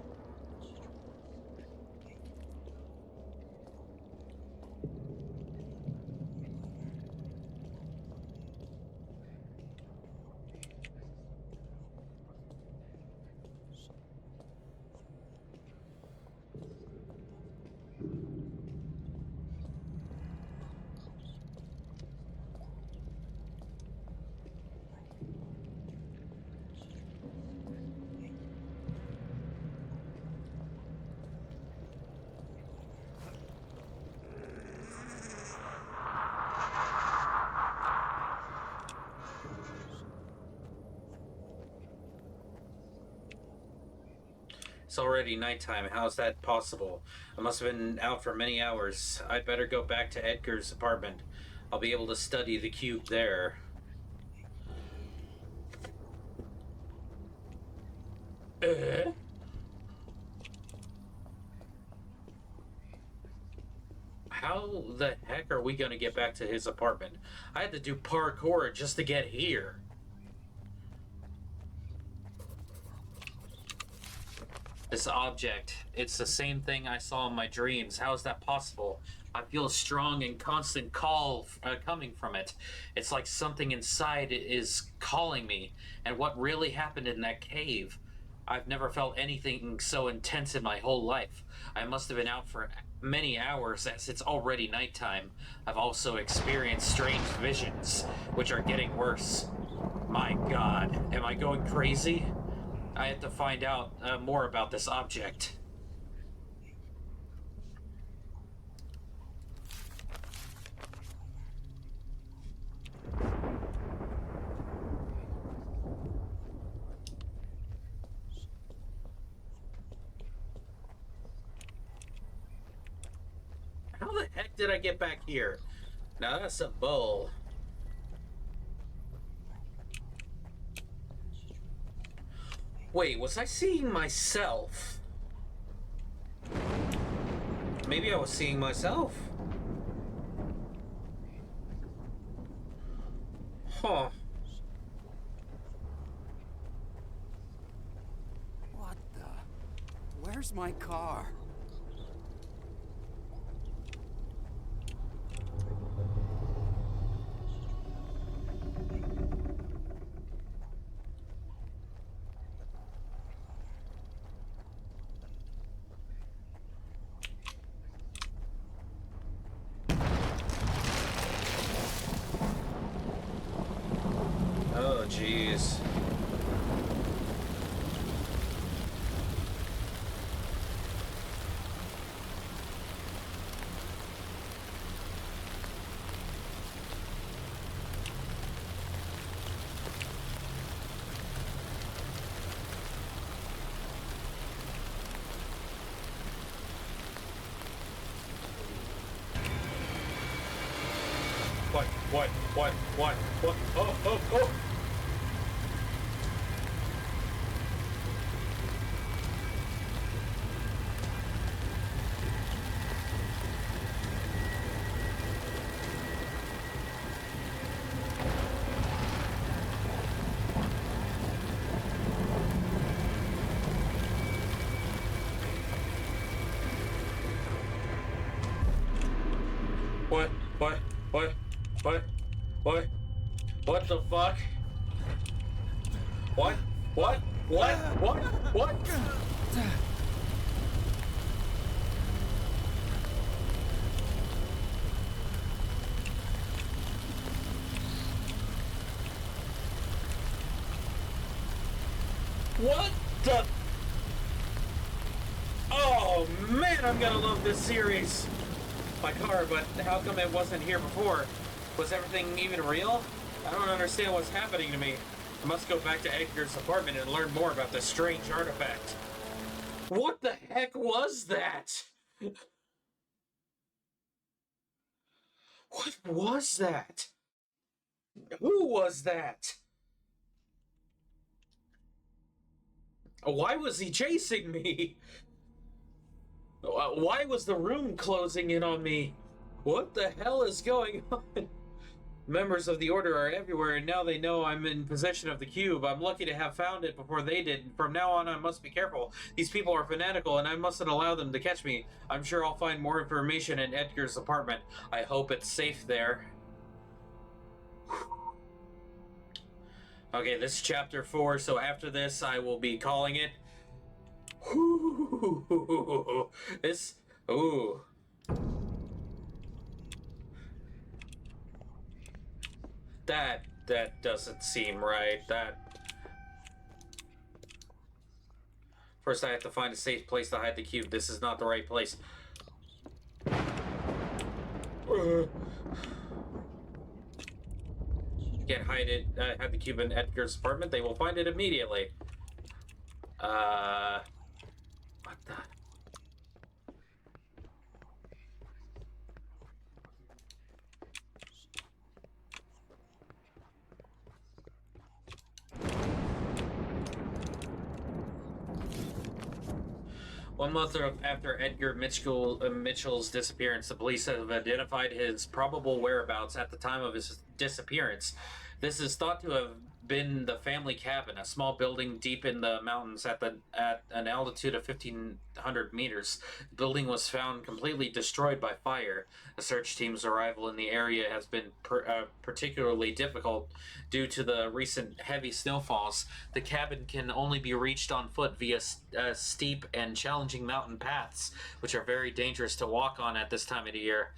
It's already nighttime. How's that possible? I must have been out for many hours. I'd better go back to Edgar's apartment. I'll be able to study the cube there. How the heck are we gonna get back to his apartment? I had to do parkour just to get here. This object, it's the same thing I saw in my dreams. How is that possible? I feel a strong and constant call coming from it. It's like something inside is calling me. And what really happened in that cave? I've never felt anything so intense in my whole life. I must have been out for many hours as it's already nighttime. I've also experienced strange visions, which are getting worse. My God, am I going crazy? I have to find out more about this object. How the heck did I get back here? Now that's a bull. Wait, was I seeing myself? Maybe I was seeing myself. Huh. What the? Where's my car? Oh, jeez. What? Oh. What the fuck? What? What the? Oh man, I'm gonna love this series. My car, but how come it wasn't here before? Was everything even real? I don't understand what's happening to me. I must go back to Edgar's apartment and learn more about this strange artifact. What the heck was that? What was that? Who was that? Why was he chasing me? Why was the room closing in on me? What the hell is going on? Members of the Order are everywhere, and now they know I'm in possession of the cube. I'm lucky to have found it before they did. From now on, I must be careful. These people are fanatical, and I mustn't allow them to catch me. I'm sure I'll find more information in Edgar's apartment. I hope it's safe there. Okay, this is chapter 4, so after this, I will be calling it... This... Ooh... That doesn't seem right. First I have to find a safe place to hide the cube. This is not the right place. Can't hide it. Hide the cube in Edgar's apartment. They will find it immediately. What the... One month after Edgar Mitchell's disappearance, the police have identified his probable whereabouts at the time of his disappearance. This is thought to have been the family cabin, a small building deep in the mountains at an altitude of 1,500 meters. The building was found completely destroyed by fire. The search team's arrival in the area has been particularly difficult due to the recent heavy snowfalls. The cabin can only be reached on foot via steep and challenging mountain paths, which are very dangerous to walk on at this time of the year.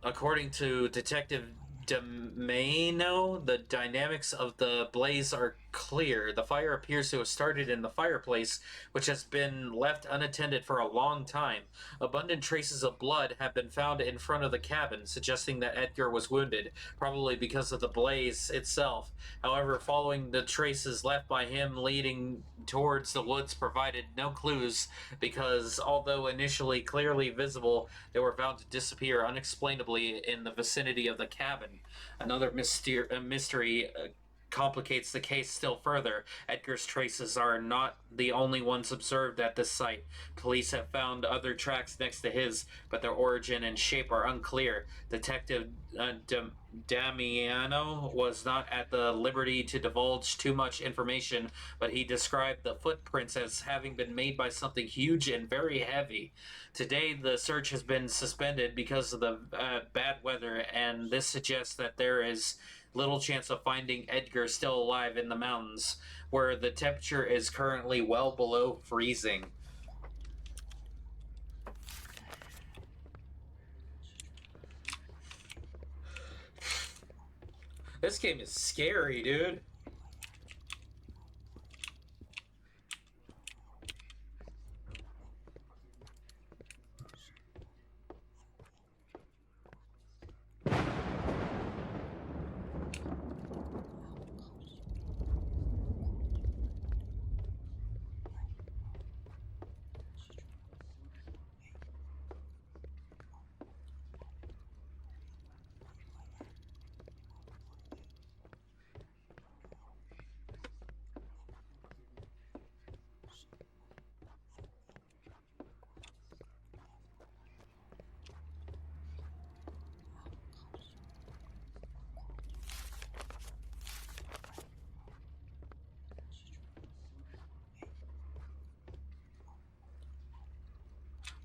According to Detective Demano, the dynamics of the blaze are clear. The fire appears to have started in the fireplace, which has been left unattended for a long time. Abundant traces of blood have been found in front of the cabin, suggesting that Edgar was wounded, probably because of the blaze itself. However, following the traces left by him leading towards the woods provided no clues, because although initially clearly visible, they were found to disappear unexplainably in the vicinity of the cabin. Another mystery complicates the case still further. Edgar's traces are not the only ones observed at this site. Police have found other tracks next to his, but their origin and shape are unclear. Detective Damiano was not at the liberty to divulge too much information, but he described the footprints as having been made by something huge and very heavy. Today, the search has been suspended because of the bad weather, and this suggests that there is little chance of finding Edgar still alive in the mountains, where the temperature is currently well below freezing. This game is scary, dude.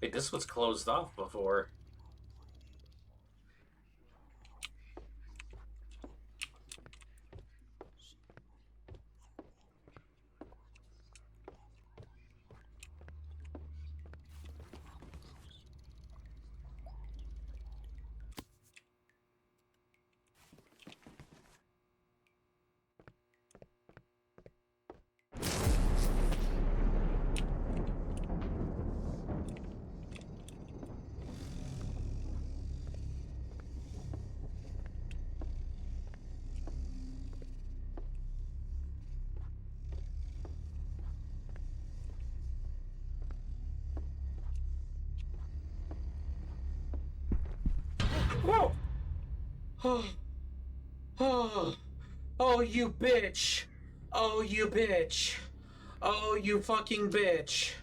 Wait, this was closed off before. Oh, oh, oh, you bitch. Oh, you bitch. Oh, you fucking bitch.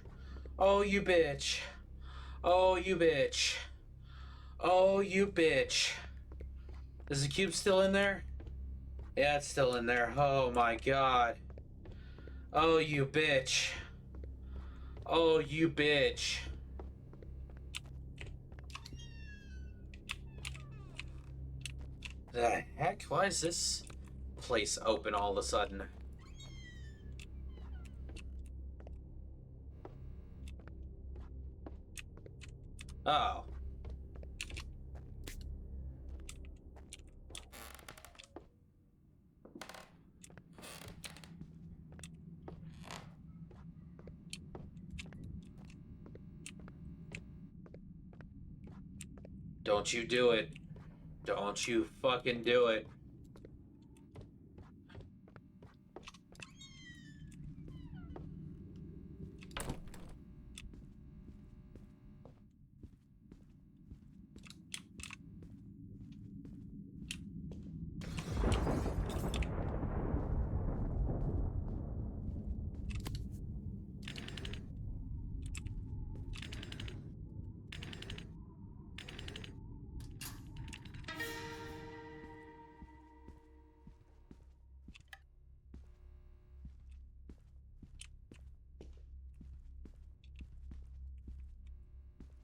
Oh, you bitch. Oh, you bitch. Oh, you bitch. Is the cube still in there? Yeah, it's still in there. Oh my god. Oh, you bitch. Oh, you bitch. The heck? Why is this place open all of a sudden? Oh. Don't you do it. Don't you fucking do it.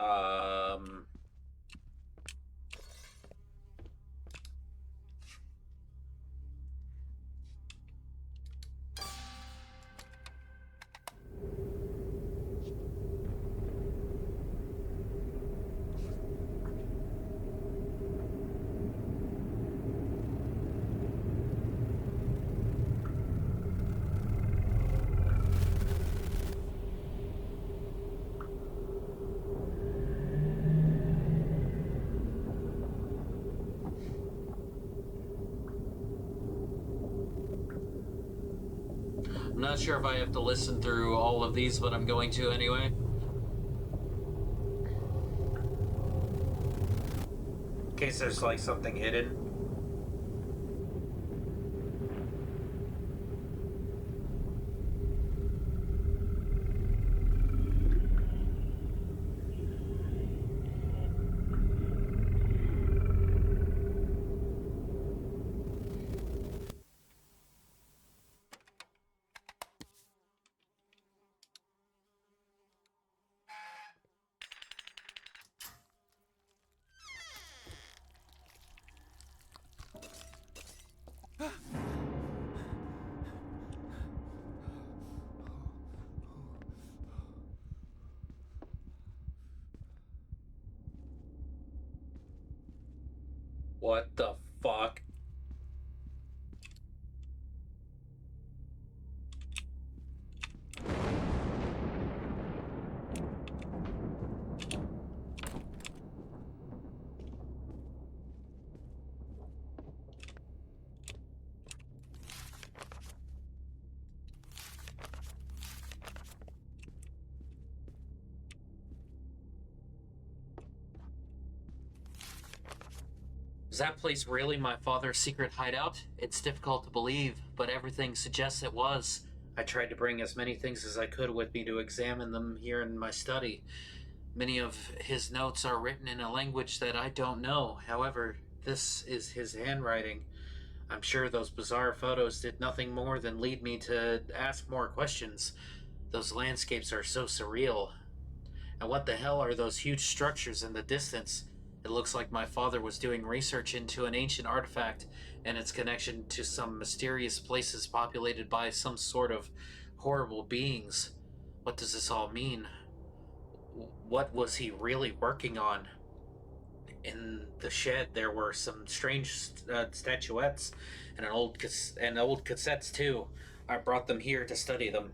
Um. I'm not sure if I have to listen through all of these, but I'm going to anyway. In case there's like something hidden. What the fuck? Is that place really my father's secret hideout? It's difficult to believe, but everything suggests it was. I tried to bring as many things as I could with me to examine them here in my study. Many of his notes are written in a language that I don't know. However, this is his handwriting. I'm sure those bizarre photos did nothing more than lead me to ask more questions. Those landscapes are so surreal. And what the hell are those huge structures in the distance? It looks like my father was doing research into an ancient artifact and its connection to some mysterious places populated by some sort of horrible beings. What does this all mean? What was he really working on? In the shed, there were some strange statuettes and old cassettes too. I brought them here to study them.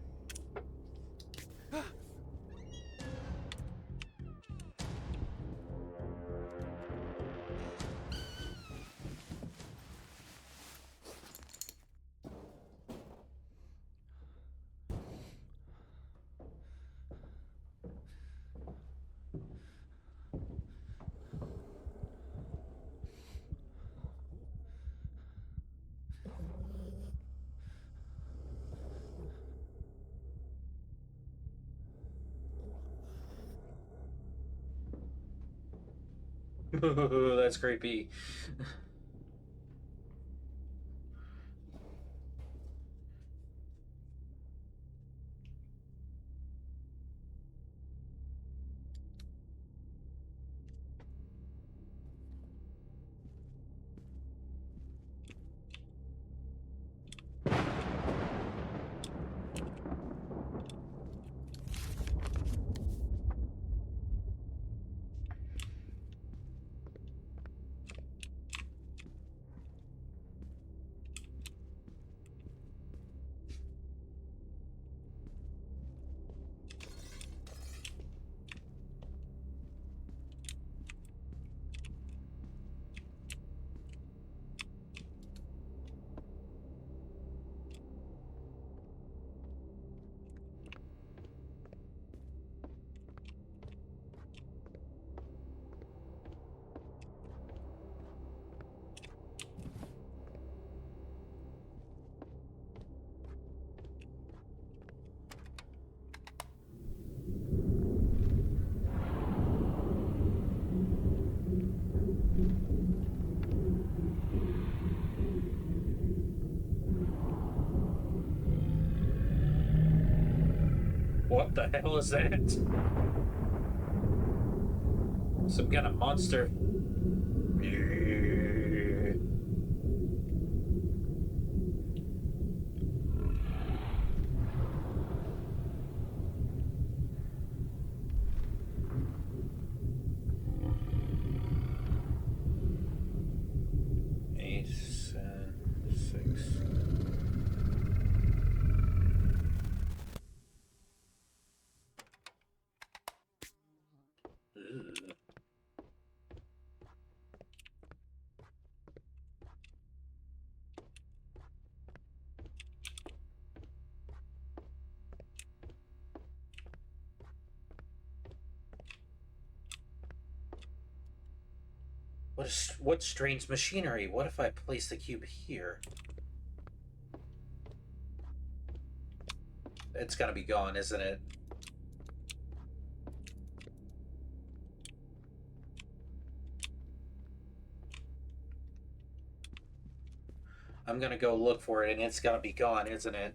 That's creepy. What the hell is that? Some kind of monster. Eight, seven, six. Ugh. What strange machinery? What if I place the cube here? It's gotta be gone, isn't it? I'm gonna go look for it, and it's gotta be gone, isn't it?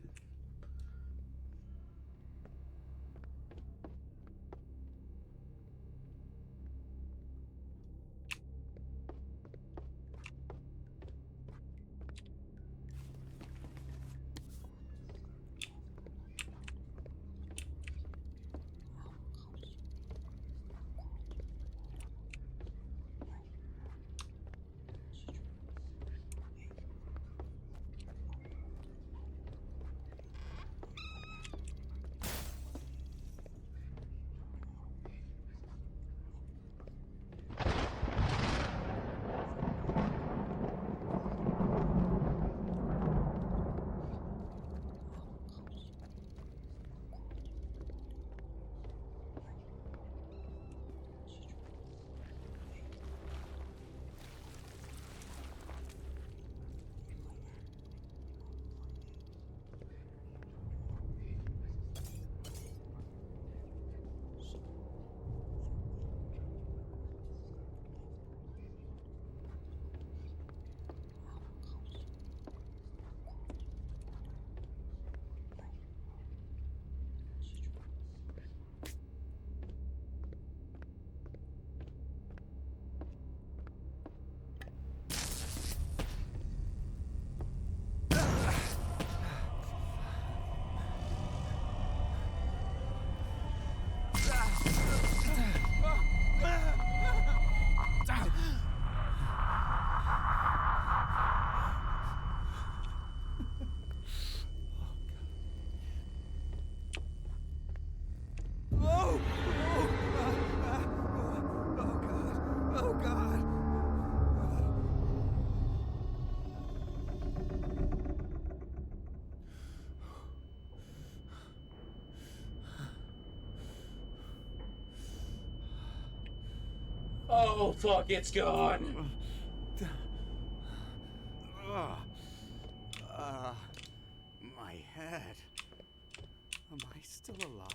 Oh, fuck, it's gone. My head. Am I still alive?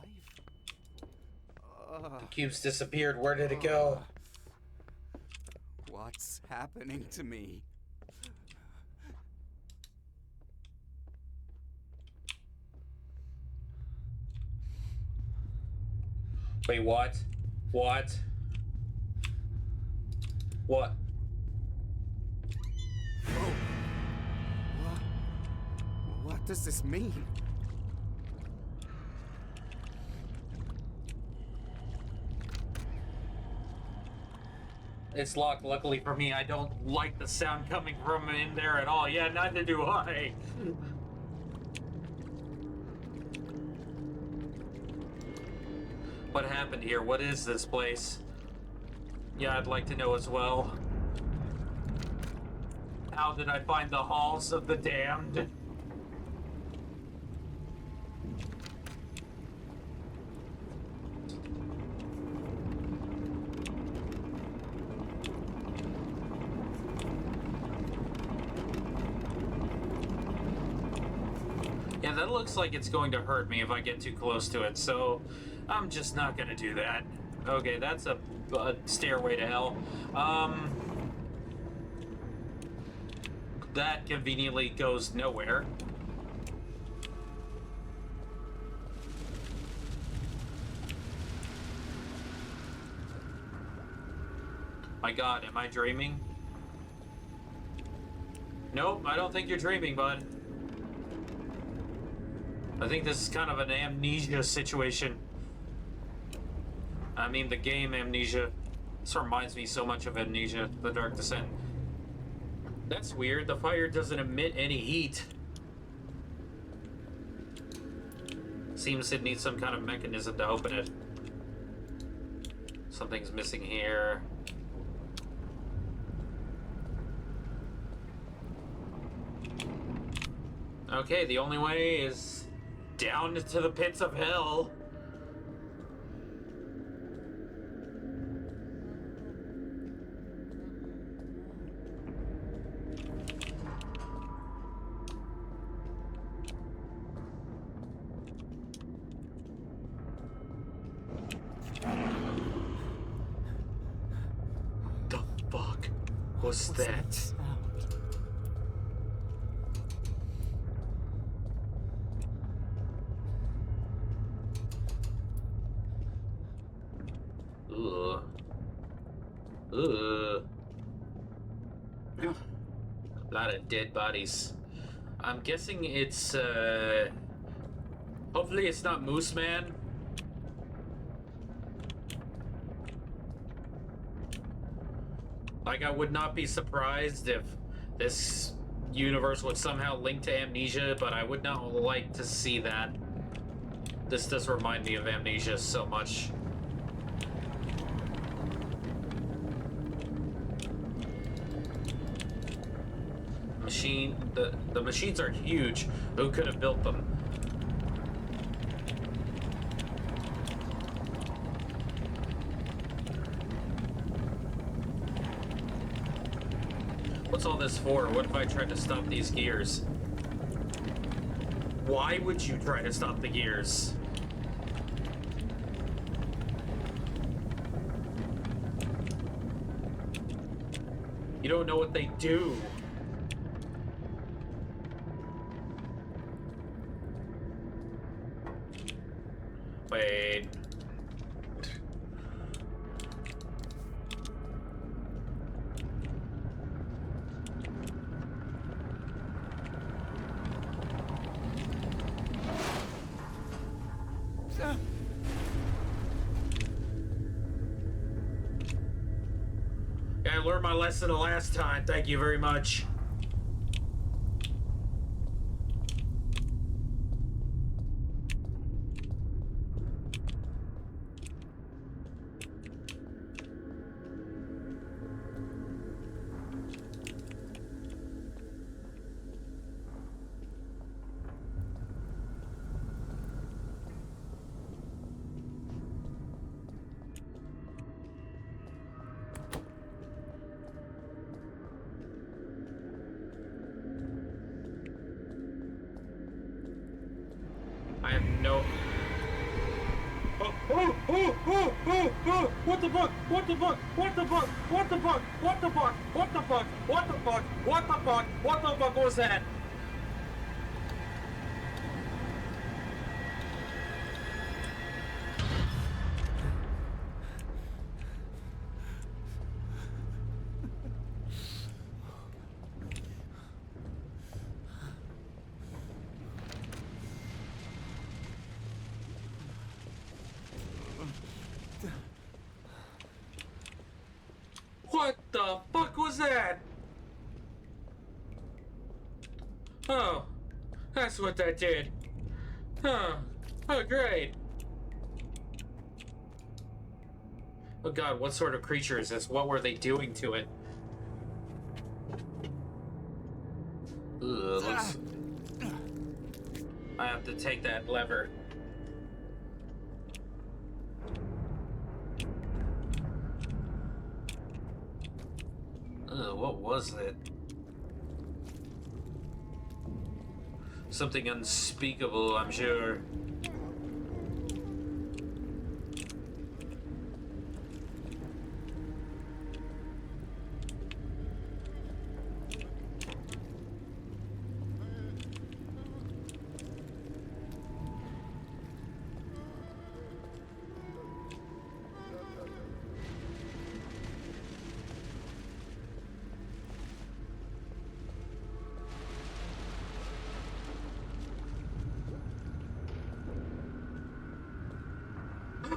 The cube's disappeared. Where did it go? What's happening to me? Wait, what? What? What? Oh. What does this mean? It's locked. Luckily for me, I don't like the sound coming from in there at all. Yeah, neither do I. What happened here? What is this place? Yeah, I'd like to know as well. How did I find the halls of the damned? Yeah, that looks like it's going to hurt me if I get too close to it, so I'm just not gonna do that. Okay, that's a stairway to hell. That conveniently goes nowhere. My god, am I dreaming? Nope, I don't think you're dreaming, bud. I think this is kind of an amnesia situation. I mean, the game Amnesia. This reminds me so much of Amnesia, The Dark Descent. That's weird, the fire doesn't emit any heat. Seems it needs some kind of mechanism to open it. Something's missing here. Okay, the only way is down to the pits of hell. The fuck was that? Sound? Ugh. Ugh. A lot of dead bodies. I'm guessing it's, hopefully it's not Moose Man. Like, I would not be surprised if this universe would somehow link to Amnesia, but I would not like to see that. This does remind me of Amnesia so much. The machines are huge. Who could have built them? What's all this for? What if I tried to stop these gears? Why would you try to stop the gears? You don't know what they do. Wait. I learned my lesson the last time. Thank you very much. What the fuck? What the fuck? What the fuck? What the fuck? What the fuck? What the fuck? What the fuck? What the fuck? What the fuck was that? What the fuck was that? Oh, that's what that did. Huh. Oh, great. Oh god, what sort of creature is this? What were they doing to it? Ugh, looks... I have to take that lever. Ugh, what was it? Something unspeakable, I'm sure.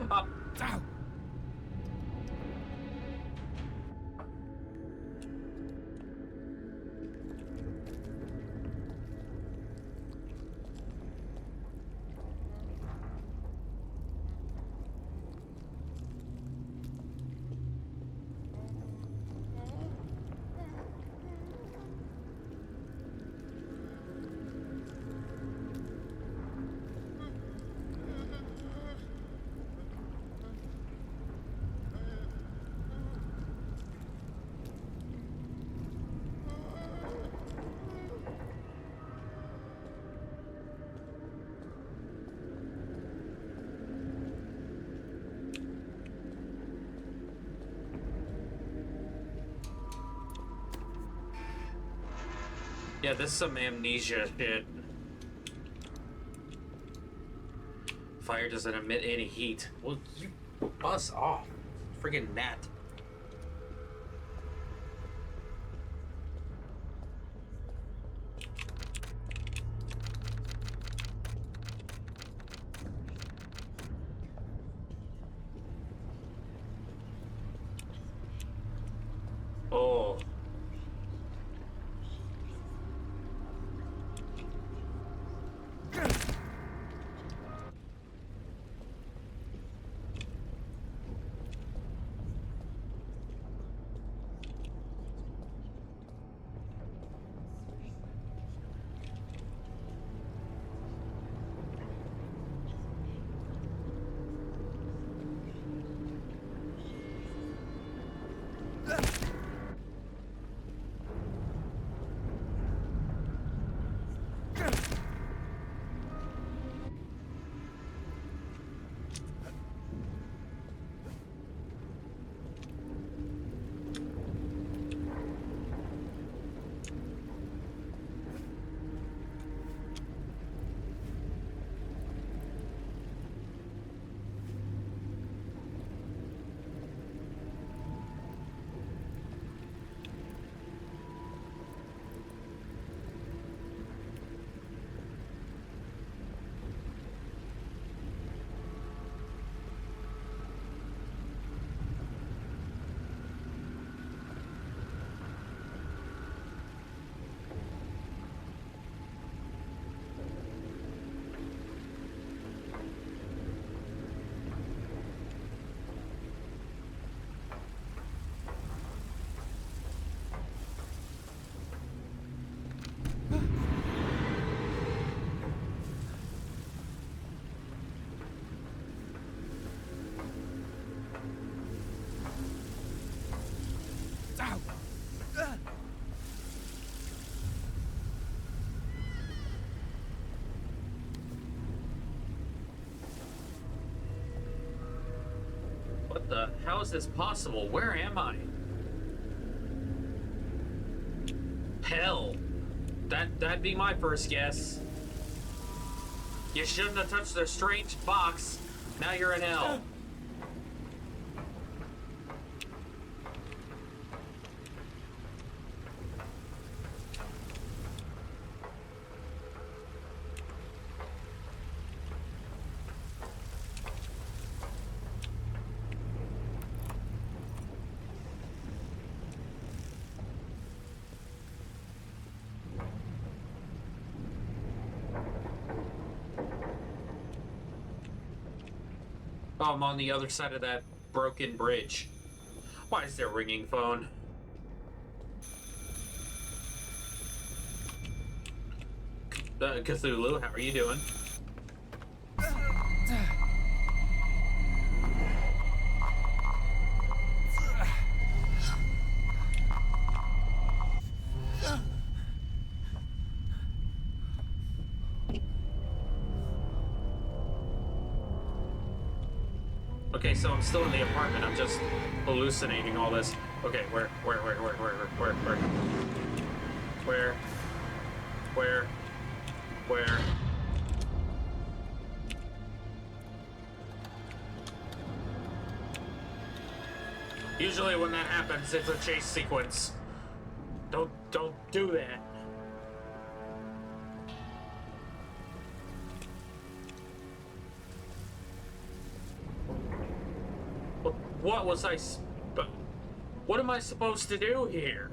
Ow! Yeah, this is some amnesia shit. Fire doesn't emit any heat. Well, you buzz off. Friggin' gnat. Oh. How is this possible? Where am I? Hell. That'd be my first guess. You shouldn't have touched the strange box. Now you're in hell. Oh, I'm on the other side of that broken bridge. Why is there a ringing phone? Cthulhu, how are you doing? Okay, so I'm still in the apartment. I'm just hallucinating all this. Okay, where? Usually when that happens, it's a chase sequence. Don't do that. What was I? What am I supposed to do here?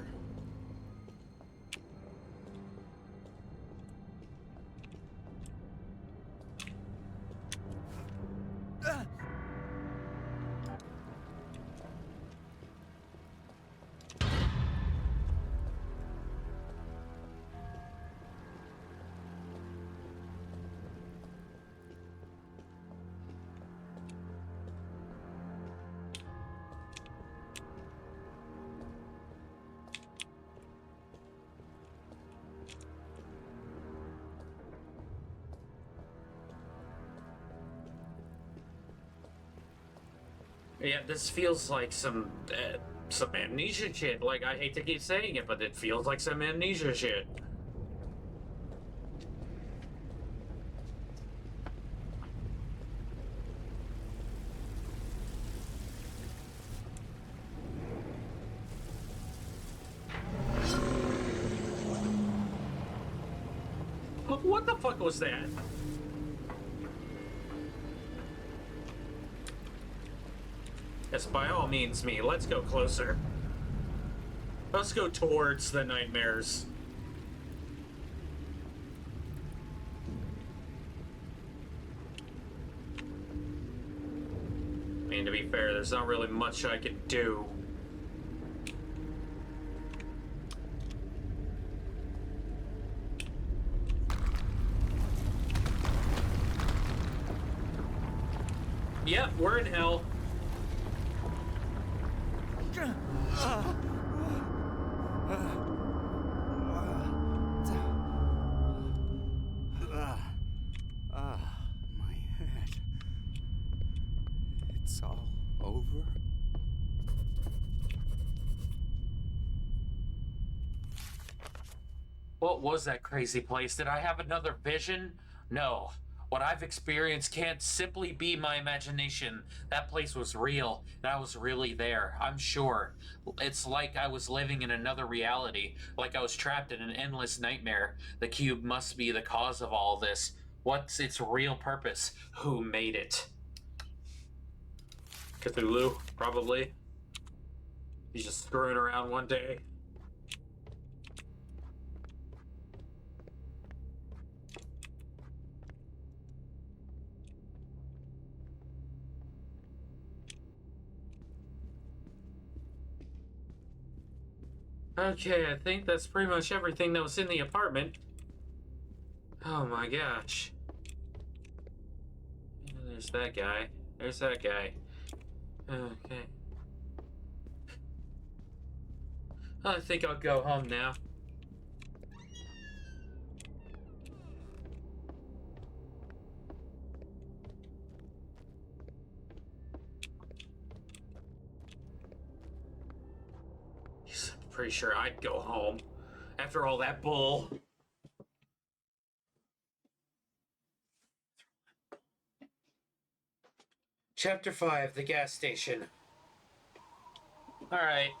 Yeah, this feels like some amnesia shit. Like, I hate to keep saying it, but it feels like some amnesia shit. What the fuck was that? Yes, by all means, me. Let's go closer. Let's go towards the nightmares. I mean, to be fair, there's not really much I can do. Yep, we're in hell. My head. It's all over? What was that crazy place? Did I have another vision? No. What I've experienced can't simply be my imagination. That place was real, and I was really there. I'm sure. It's like I was living in another reality, like I was trapped in an endless nightmare. The cube must be the cause of all this. What's its real purpose? Who made it? Cthulhu, probably. He's just screwing around one day. Okay, I think that's pretty much everything that was in the apartment. Oh my gosh. There's that guy. There's that guy. Okay. I think I'll go home now. pretty sure I'd go home after all that bull. Chapter 5, the gas station. Alright.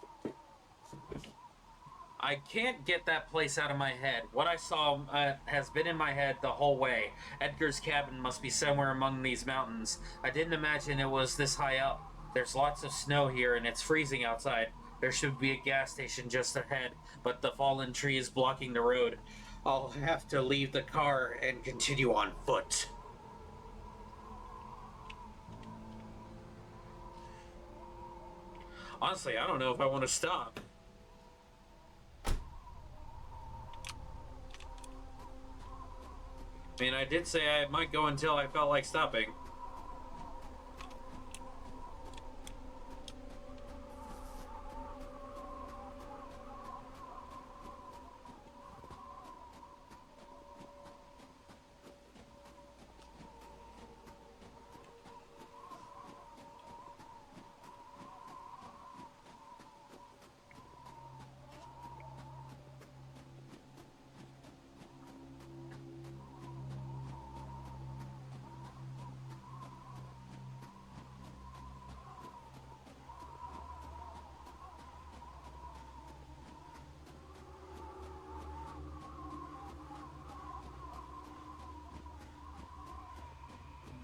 I can't get that place out of my head. What I saw has been in my head the whole way. Edgar's cabin must be somewhere among these mountains. I didn't imagine it was this high up. There's lots of snow here and it's freezing outside. There should be a gas station just ahead, but the fallen tree is blocking the road. I'll have to leave the car and continue on foot. Honestly, I don't know if I want to stop. I mean, I did say I might go until I felt like stopping.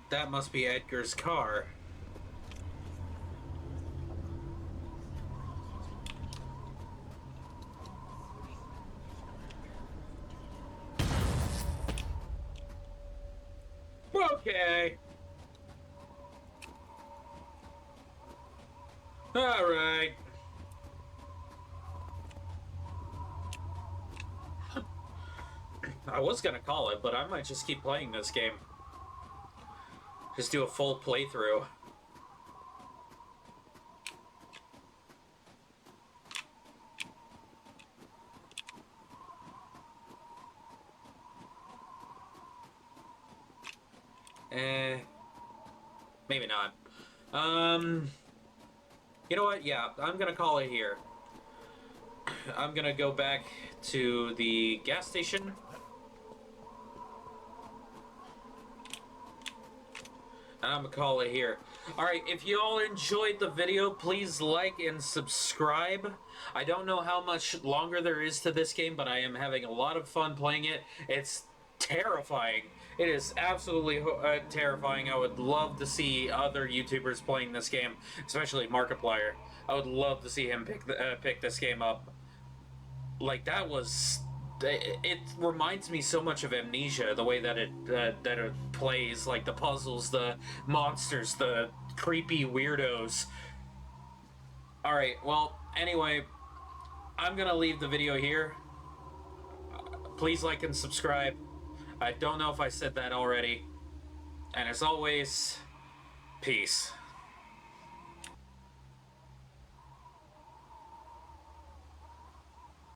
That must be Edgar's car. Okay. Alright. I was gonna call it, but I might just keep playing this game. Just do a full playthrough. Maybe not. You know what? Yeah, I'm gonna call it here. I'm gonna go back to the gas station. And I'm gonna call it here. Alright, if you all enjoyed the video, please like and subscribe. I don't know how much longer there is to this game, but I am having a lot of fun playing it. It's terrifying. It is absolutely terrifying. I would love to see other YouTubers playing this game, especially Markiplier. I would love to see him pick this game up. Like, that was... It reminds me so much of Amnesia, the way that it plays, like the puzzles, the monsters, the creepy weirdos. Alright, well, anyway, I'm gonna leave the video here. Please like and subscribe. I don't know if I said that already. And as always, peace.